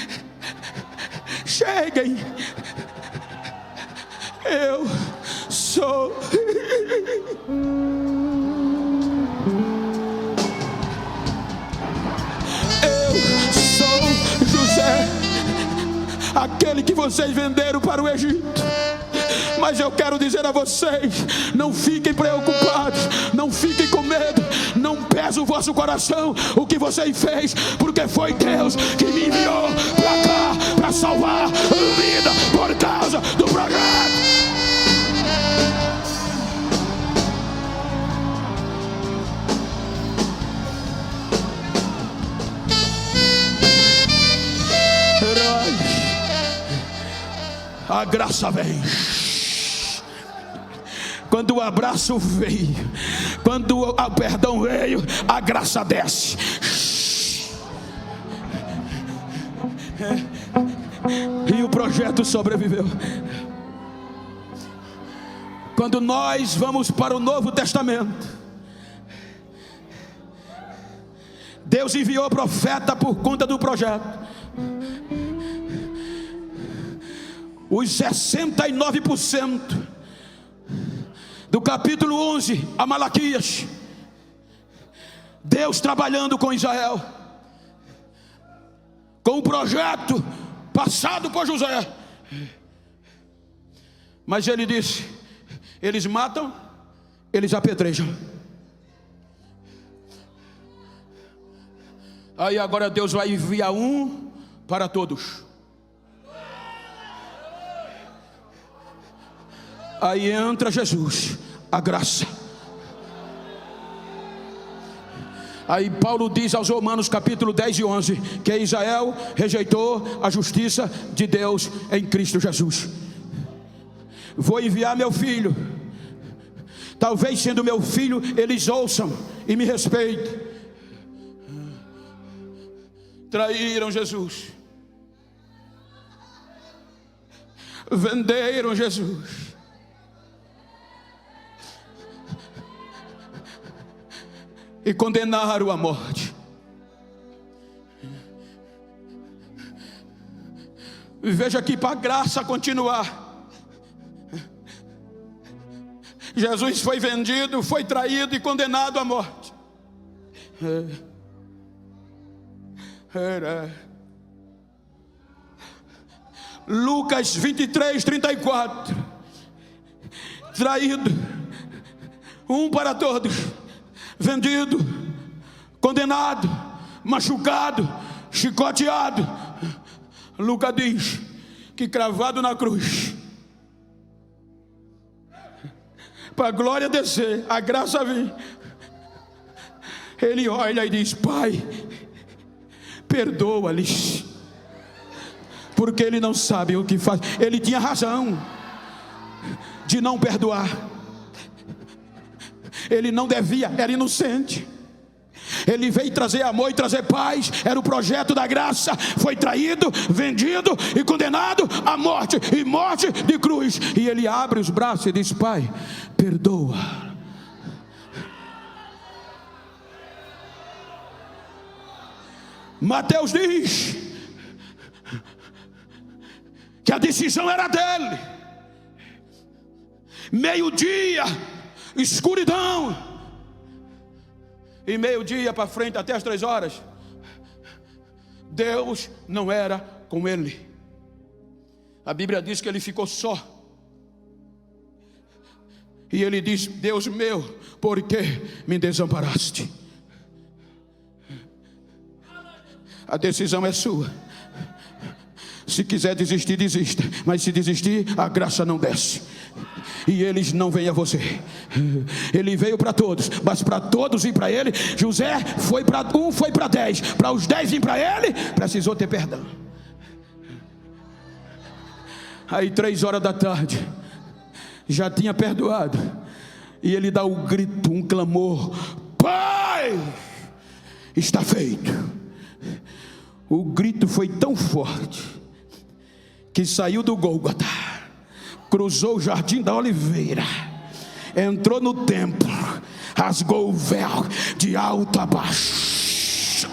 Cheguem. Eu sou. aquele que vocês venderam para o Egito. Mas eu quero dizer a vocês: não fiquem preocupados, não fiquem com medo, não pese o vosso coração o que vocês fez, porque foi Deus que me enviou para cá, para salvar a vida por causa do projeto. A graça vem. Quando o abraço veio, quando o perdão veio, a graça desce. E o projeto sobreviveu. Quando nós vamos para o Novo Testamento, Deus enviou profeta por conta do projeto. Os 69% do capítulo 11 a Malaquias, Deus trabalhando com Israel, com o projeto passado por José. Mas ele disse: eles matam, eles apedrejam. Aí agora Deus vai enviar um para todos. Aí entra Jesus, a graça. Aí Paulo diz aos Romanos capítulo 10 e 11 que Israel rejeitou a justiça de Deus em Cristo Jesus. Vou enviar meu filho. Talvez sendo meu filho eles ouçam e me respeitem. Traíram Jesus, venderam Jesus, e condenaram à morte. Veja que para a graça continuar, Jesus foi vendido, foi traído e condenado à morte. Lucas 23, 34. Traído, um para todos, vendido, condenado, machucado, chicoteado. Lucas diz que cravado na cruz, para a glória descer, a graça vir, ele olha e diz: Pai, perdoa-lhes, porque ele não sabe o que faz. Ele tinha razão de não perdoar. Ele não devia, era inocente. Ele veio trazer amor e trazer paz. Era o projeto da graça. Foi traído, vendido e condenado à morte, e morte de cruz. E ele abre os braços e diz: Pai, perdoa. Mateus diz que a decisão era dele. Meio-dia, escuridão, e meio-dia para frente até as 3 horas, Deus não era com ele. A Bíblia diz que ele ficou só. E ele diz: Deus meu, por que me desamparaste? A decisão é sua. Se quiser desistir, desista. Mas se desistir, a graça não desce. E eles não vêm a você. Ele veio para todos, mas para todos ir para ele, José foi para um, foi para 10. Para os 10 vir para ele, precisou ter perdão. Aí 3 horas da tarde, já tinha perdoado. E ele dá um grito, um clamor: Pai, está feito. O grito foi tão forte que saiu do Gólgota, cruzou o Jardim da Oliveira, entrou no templo, rasgou o véu de alto a baixo.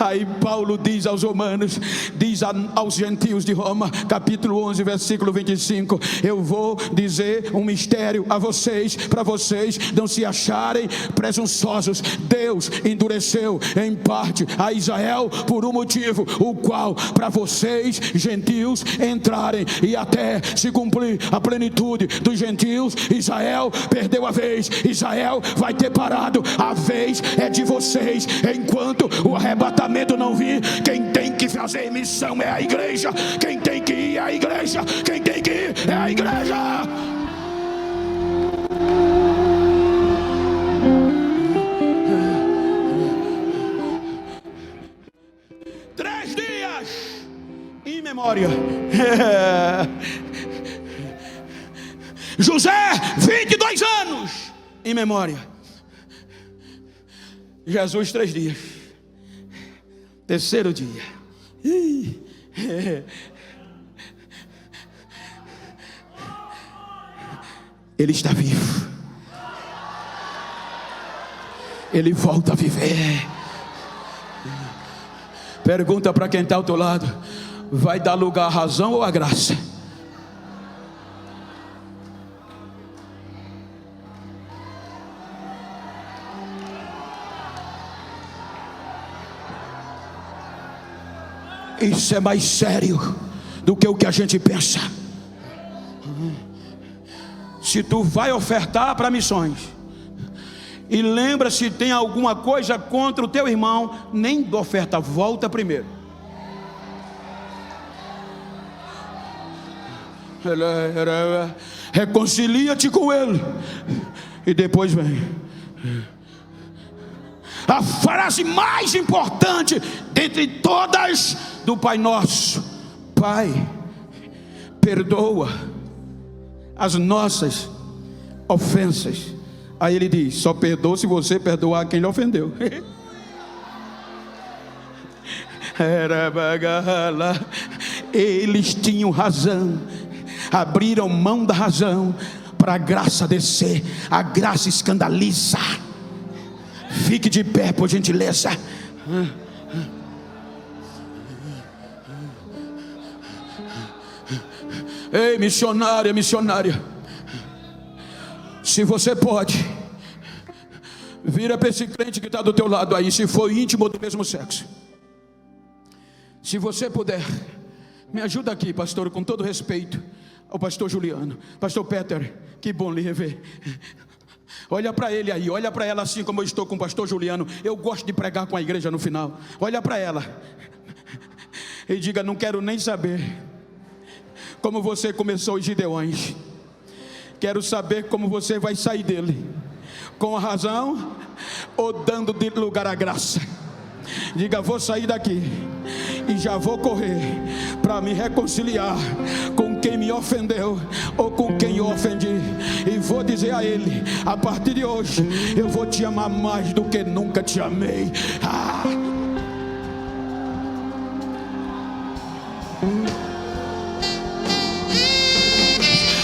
Aí Paulo diz aos romanos, diz aos gentios de Roma, capítulo 11, versículo 25: eu vou dizer um mistério a vocês, para vocês não se acharem presunçosos. Deus endureceu em parte a Israel por um motivo, o qual para vocês gentios entrarem e até se cumprir a plenitude dos gentios, Israel perdeu a vez. Israel vai ter parado, a vez é de vocês. Enquanto o arrebatamento não vir, quem tem que fazer missão é a igreja. Quem tem que ir é a igreja. Quem tem que ir é a igreja. Três dias em memória. José, 22 anos em memória. Jesus, 3 dias. Terceiro dia. Ele está vivo. Ele volta a viver. Pergunta para quem está ao teu lado: vai dar lugar à razão ou à graça? Isso é mais sério do que o que a gente pensa. Se tu vai ofertar para missões e lembra, se tem alguma coisa contra o teu irmão, nem da oferta, volta primeiro. Reconcilia-te com ele e depois vem. A frase mais importante dentre todas do Pai Nosso: Pai, perdoa as nossas ofensas. Aí ele diz: só perdoa se você perdoar quem lhe ofendeu. Eles tinham razão, abriram mão da razão para a graça descer. A graça escandaliza. Fique de pé, por gentileza. Ei, missionária, missionária, se você pode, vira para esse crente que está do teu lado aí, se for íntimo do mesmo sexo. Se você puder, me ajuda aqui, pastor, com todo respeito ao pastor Juliano. Pastor Peter, que bom lhe rever. Olha para ele aí, olha para ela assim como eu estou com o pastor Juliano. Eu gosto de pregar com a igreja no final. Olha para ela e diga: não quero nem saber como você começou os Gideões. Quero saber como você vai sair dele, com a razão ou dando de lugar à graça. Diga: vou sair daqui e já vou correr para me reconciliar com quem me ofendeu ou com quem eu ofendi, e vou dizer a ele: a partir de hoje eu vou te amar mais do que nunca te amei.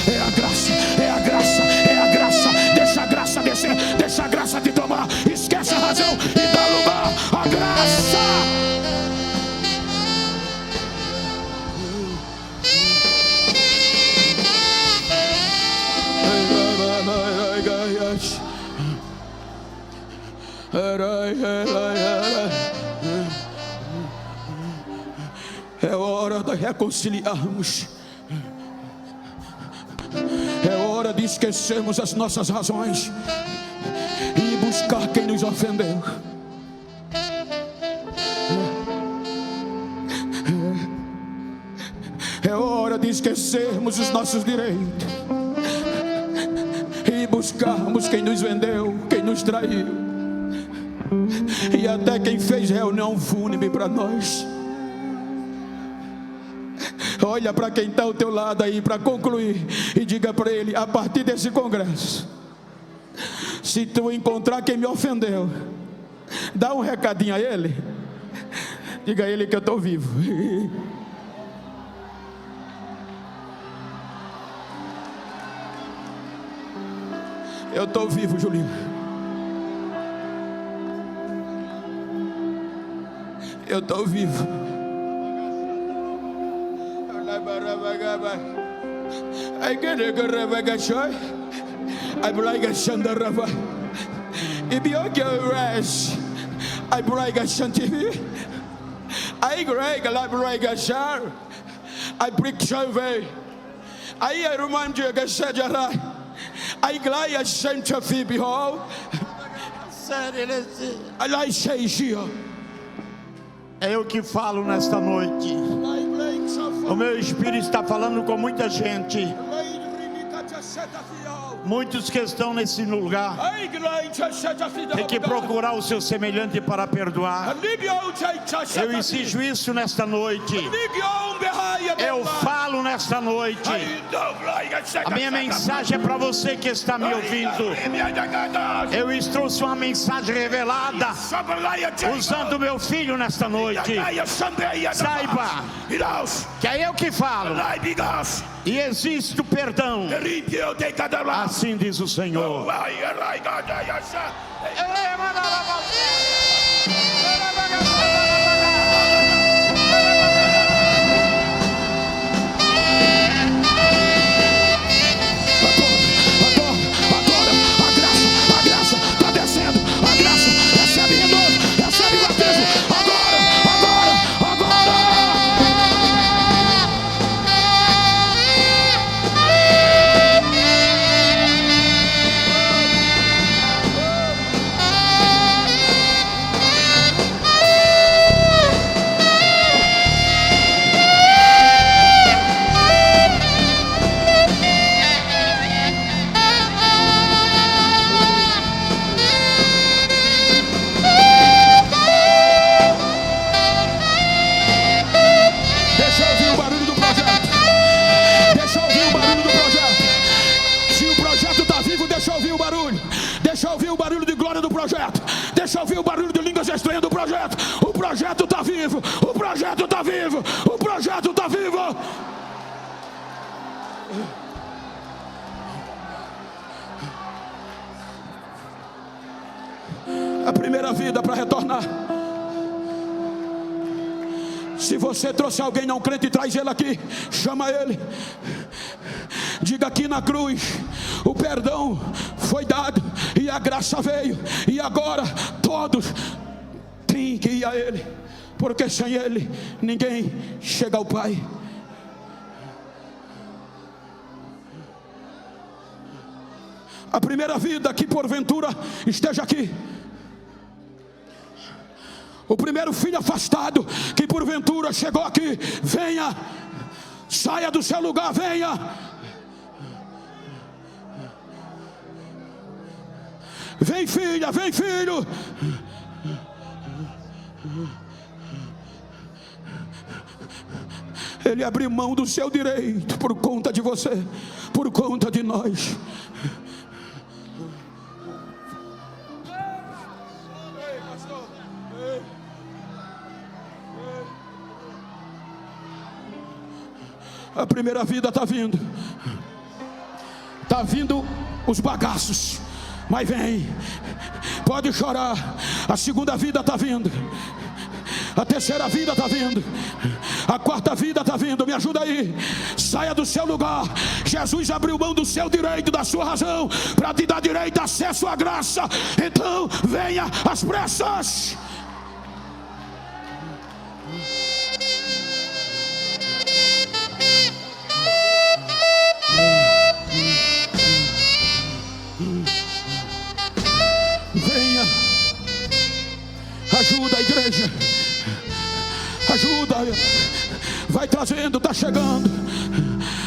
É a graça, é a graça, é a graça. Deixa a graça descer, deixa a graça te tomar. Esquece a razão e dá lugar à graça. É hora de reconciliarmos. É hora de esquecermos as nossas razões e buscar quem nos ofendeu. É hora de esquecermos os nossos direitos e buscarmos quem nos vendeu, quem nos traiu, e até quem fez reunião fúnebre para nós. Olha para quem está ao teu lado aí, para concluir, e diga para ele: a partir desse congresso, se tu encontrar quem me ofendeu, dá um recadinho a ele. Diga a ele que eu estou vivo. Eu estou vivo, Julinho. Eu estou vivo. É eu que falo nesta noite. O meu espírito está falando com muita gente. Muitos que estão nesse lugar tem que procurar o seu semelhante para perdoar. Eu exijo isso nesta noite. Eu falo nesta noite. A minha mensagem é para você que está me ouvindo. Eu trouxe uma mensagem revelada usando o meu filho nesta noite. Saiba que é eu que falo. E existe o perdão. Assim diz o Senhor. Deixa eu ouvir o barulho de línguas estranhas do projeto. O projeto está vivo. O projeto está vivo. O projeto está vivo. A primeira vida para retornar. Se você trouxe alguém não crente, traz ele aqui. Chama ele. Diga aqui na cruz: o perdão foi dado e a graça veio, e agora todos têm que ir a ele, porque sem ele ninguém chega ao Pai. A primeira vida que porventura esteja aqui, o primeiro filho afastado que porventura chegou aqui, venha, saia do seu lugar, venha. Vem filha, vem filho. Ele abriu mão do seu direito por conta de você, por conta de nós. A primeira vida está vindo. Está vindo os bagaços. Mas vem, pode chorar. A segunda vida está vindo. A terceira vida está vindo. A quarta vida está vindo. Me ajuda aí. Saia do seu lugar. Jesus abriu mão do seu direito, da sua razão, para te dar direito, acesso à graça. Então venha às pressas. Ajuda a igreja, ajuda, vai trazendo, está chegando,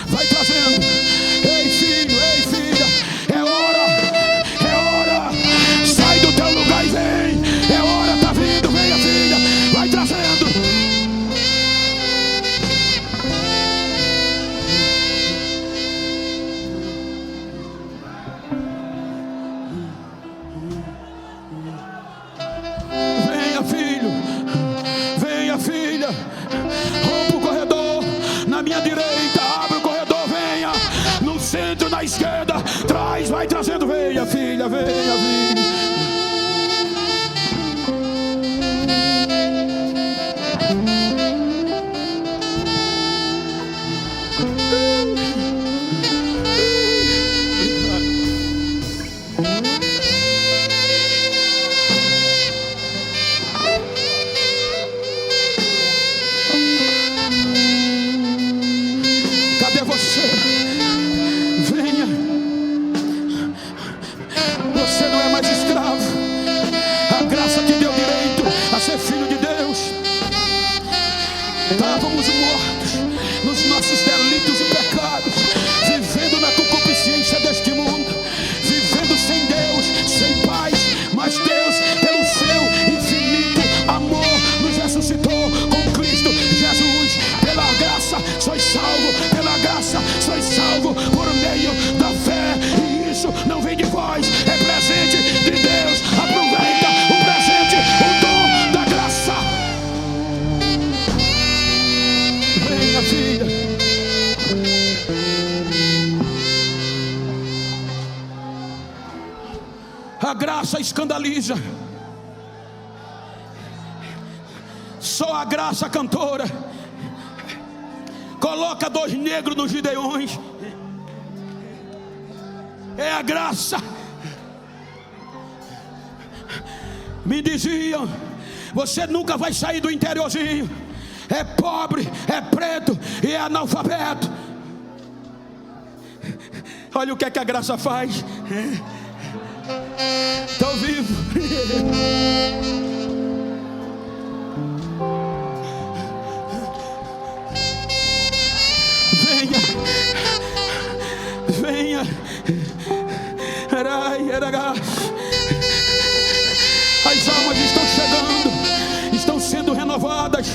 vai trazendo. Ei filho, ei filha, é hora, sai do teu lugar e vem, é hora, está vindo, venha filha, vai trazendo. Rompa o corredor na minha direita, abre o corredor, venha no centro, na esquerda, traz, vai trazendo, venha filha, venha filha. A graça escandaliza. Só a graça cantora. Coloca 2 negros nos Gideões. É a graça. Me diziam: você nunca vai sair do interiorzinho. É pobre, é preto e é analfabeto. Olha o que é que a graça faz. Estou vivo. Venha. As almas estão chegando, estão sendo renovadas.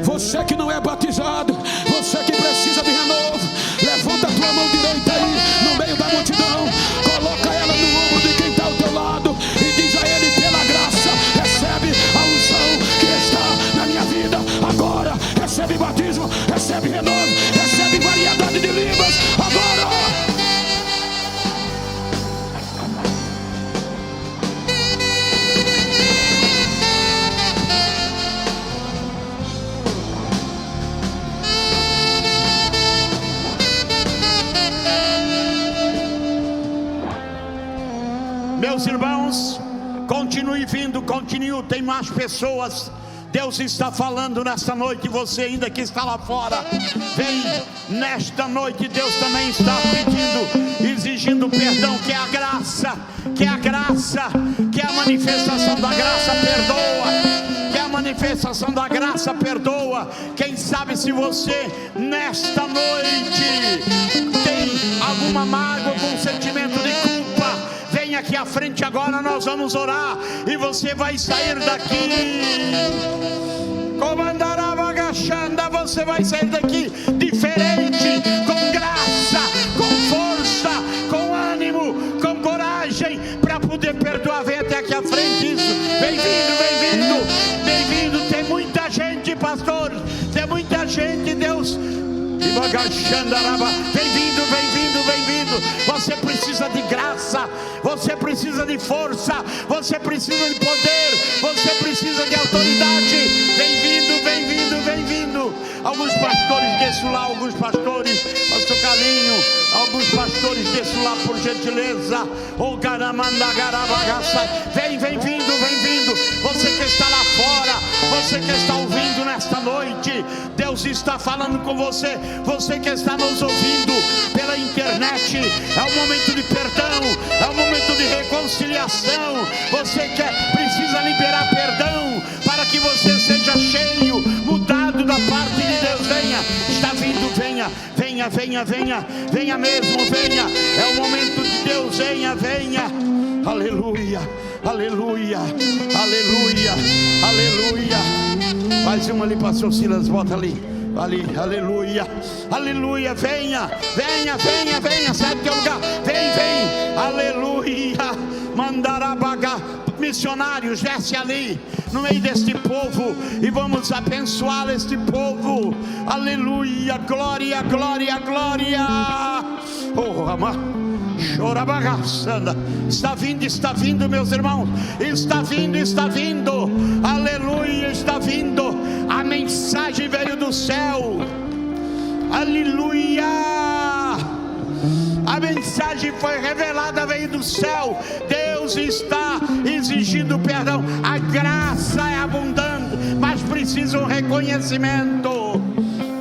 Você que não é batizado, você que precisa de renovo, levanta a tua mão direita aí no meio da multidão, coloca ela no ombro de quem está ao teu lado e diz a ele: pela graça, recebe a unção que está na minha vida agora. Recebe batismo, recebe renovo, recebe variedade de línguas agora. Meus irmãos, continue vindo, continue, tem mais pessoas. Deus está falando nesta noite, você ainda que está lá fora, vem nesta noite. Deus também está pedindo, exigindo perdão, que é a graça, que é a graça, que é a manifestação da graça, perdoa, que é a manifestação da graça, perdoa. Quem sabe se você nesta noite tem alguma mágoa, algum sentimento de culpa, vem aqui à frente agora, nós vamos orar e você vai sair daqui. Comandará bagachanda, você vai sair daqui diferente, com graça, com força, com ânimo, com coragem, para poder perdoar. Vem até aqui à frente, isso. Bem-vindo, bem-vindo, bem-vindo. Tem muita gente, pastor, tem muita gente, Deus. Bem-vindo, bem-vindo, bem-vindo. Você precisa de graça, você precisa de força, você precisa de poder, você precisa de autoridade. Bem-vindo, bem-vindo, bem-vindo. Alguns pastores desçam lá, alguns pastores, pastor Calinho, alguns pastores desçam lá, por gentileza. O Garamandagarabagaça, vem, bem-vindo, bem-vindo. Você que está lá fora, você que está ouvindo nesta noite, Deus está falando com você. Você que está nos ouvindo pela internet, é um momento de perdão, é um momento de reconciliação. Você que precisa liberar perdão para que você seja cheio, mudado da parte de Deus. Venha, está vindo, venha, venha, venha, venha, venha mesmo, venha. É o momento de Deus, venha, venha. Aleluia, aleluia, aleluia, aleluia. Mais uma ali, pastor Silas, bota ali. Ali, aleluia, aleluia, venha, venha, venha, venha, sai do teu lugar, vem, vem, aleluia. Mandarabaga, missionários, desce ali no meio deste povo e vamos abençoar este povo. Aleluia, glória, glória, glória. Oh, amado, está vindo, meus irmãos, está vindo, aleluia, está vindo. A mensagem veio do céu, aleluia. A mensagem foi revelada, veio do céu. Deus está exigindo perdão. A graça é abundante, mas precisa um reconhecimento.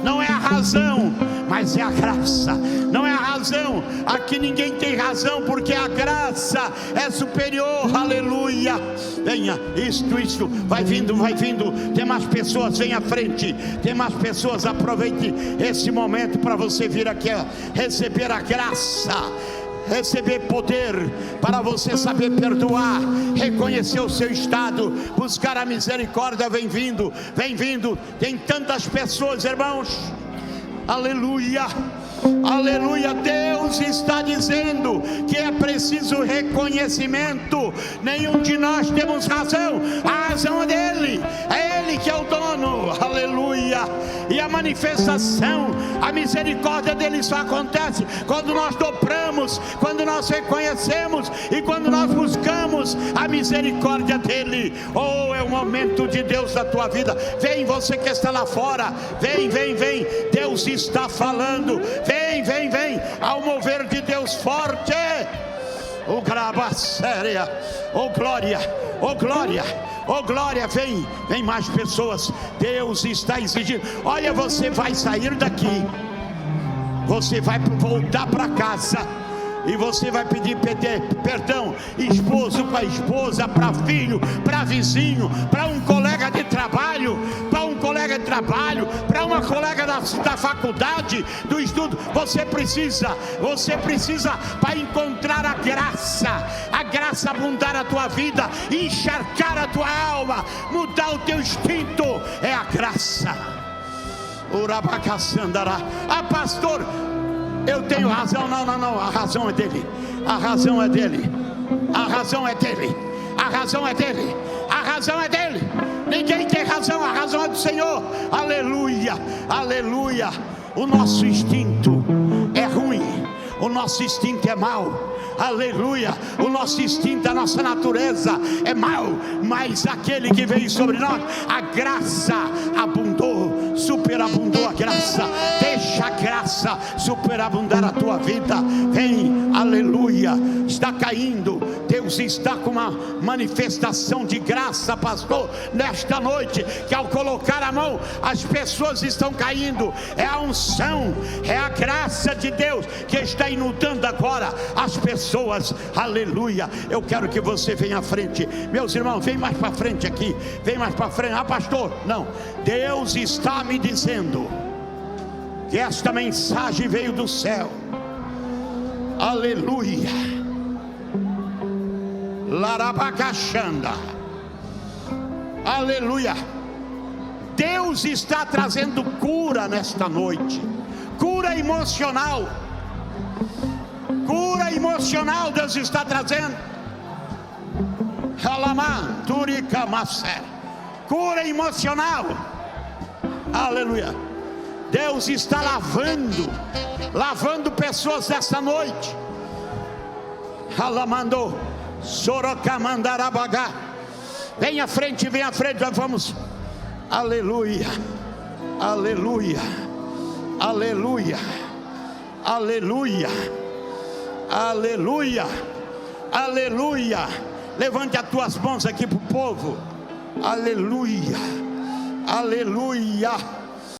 Não é a razão, mas é a graça. Não é a razão, aqui ninguém tem razão, porque a graça é superior, aleluia. Venha, isto, vai vindo, tem mais pessoas, vem à frente, tem mais pessoas, aproveite esse momento para você vir aqui receber a graça, receber poder, para você saber perdoar, reconhecer o seu estado, buscar a misericórdia. Vem vindo, tem tantas pessoas, irmãos, aleluia, aleluia. Deus está dizendo que é preciso reconhecimento. Nenhum de nós temos razão, a razão é dele, é ele que é o dono, aleluia. E a manifestação, a misericórdia dele só acontece quando nós dobramos, quando nós reconhecemos e quando nós buscamos clamamos a misericórdia dele. Oh, é o momento de Deus na tua vida. Vem, você que está lá fora, vem, vem, vem, Deus está falando. Vem, vem, vem, ao mover de Deus forte. Oh, grava séria, oh glória, oh glória, oh glória. Vem, vem mais pessoas. Deus está exigindo. Olha, você vai sair daqui, você vai voltar para casa, e você vai pedir perdão, esposo para esposa, para filho, para vizinho, para um colega de trabalho, para um colega de trabalho, para uma colega da faculdade, do estudo. Você precisa para encontrar a graça abundar a tua vida, encharcar a tua alma, mudar o teu instinto. É a graça. Urabacaçandará. Ah, pastor, eu tenho razão. Não, a razão é dele. A razão é dele. A razão é dele. A razão é dele. A razão é dele. Ninguém tem razão. A razão é do Senhor. Aleluia, aleluia. O nosso instinto é ruim. O nosso instinto é mau. Aleluia. O nosso instinto, a nossa natureza é mau, mas aquele que veio sobre nós, a graça abundou, superabundou a graça. Deixa a graça superabundar a tua vida. Vem, aleluia. Está caindo, Deus está com uma manifestação de graça, pastor, nesta noite, que ao colocar a mão, as pessoas estão caindo. É a unção, é a graça de Deus que está inundando agora as pessoas. Aleluia. Eu quero que você venha à frente, meus irmãos. Vem mais para frente aqui, vem mais para frente. Ah, pastor, não, Deus está me dizendo que esta mensagem veio do céu. Aleluia. Larabacachanda. Aleluia. Deus está trazendo cura nesta noite, cura emocional. Cura emocional Deus está trazendo. Cura emocional. Aleluia. Deus está lavando pessoas essa noite. Alamandou Sorocamandarabagá. Vem à frente, nós vamos. Aleluia. Aleluia. Aleluia. Aleluia. Aleluia, aleluia. Levante as tuas mãos aqui para o povo. Aleluia, aleluia.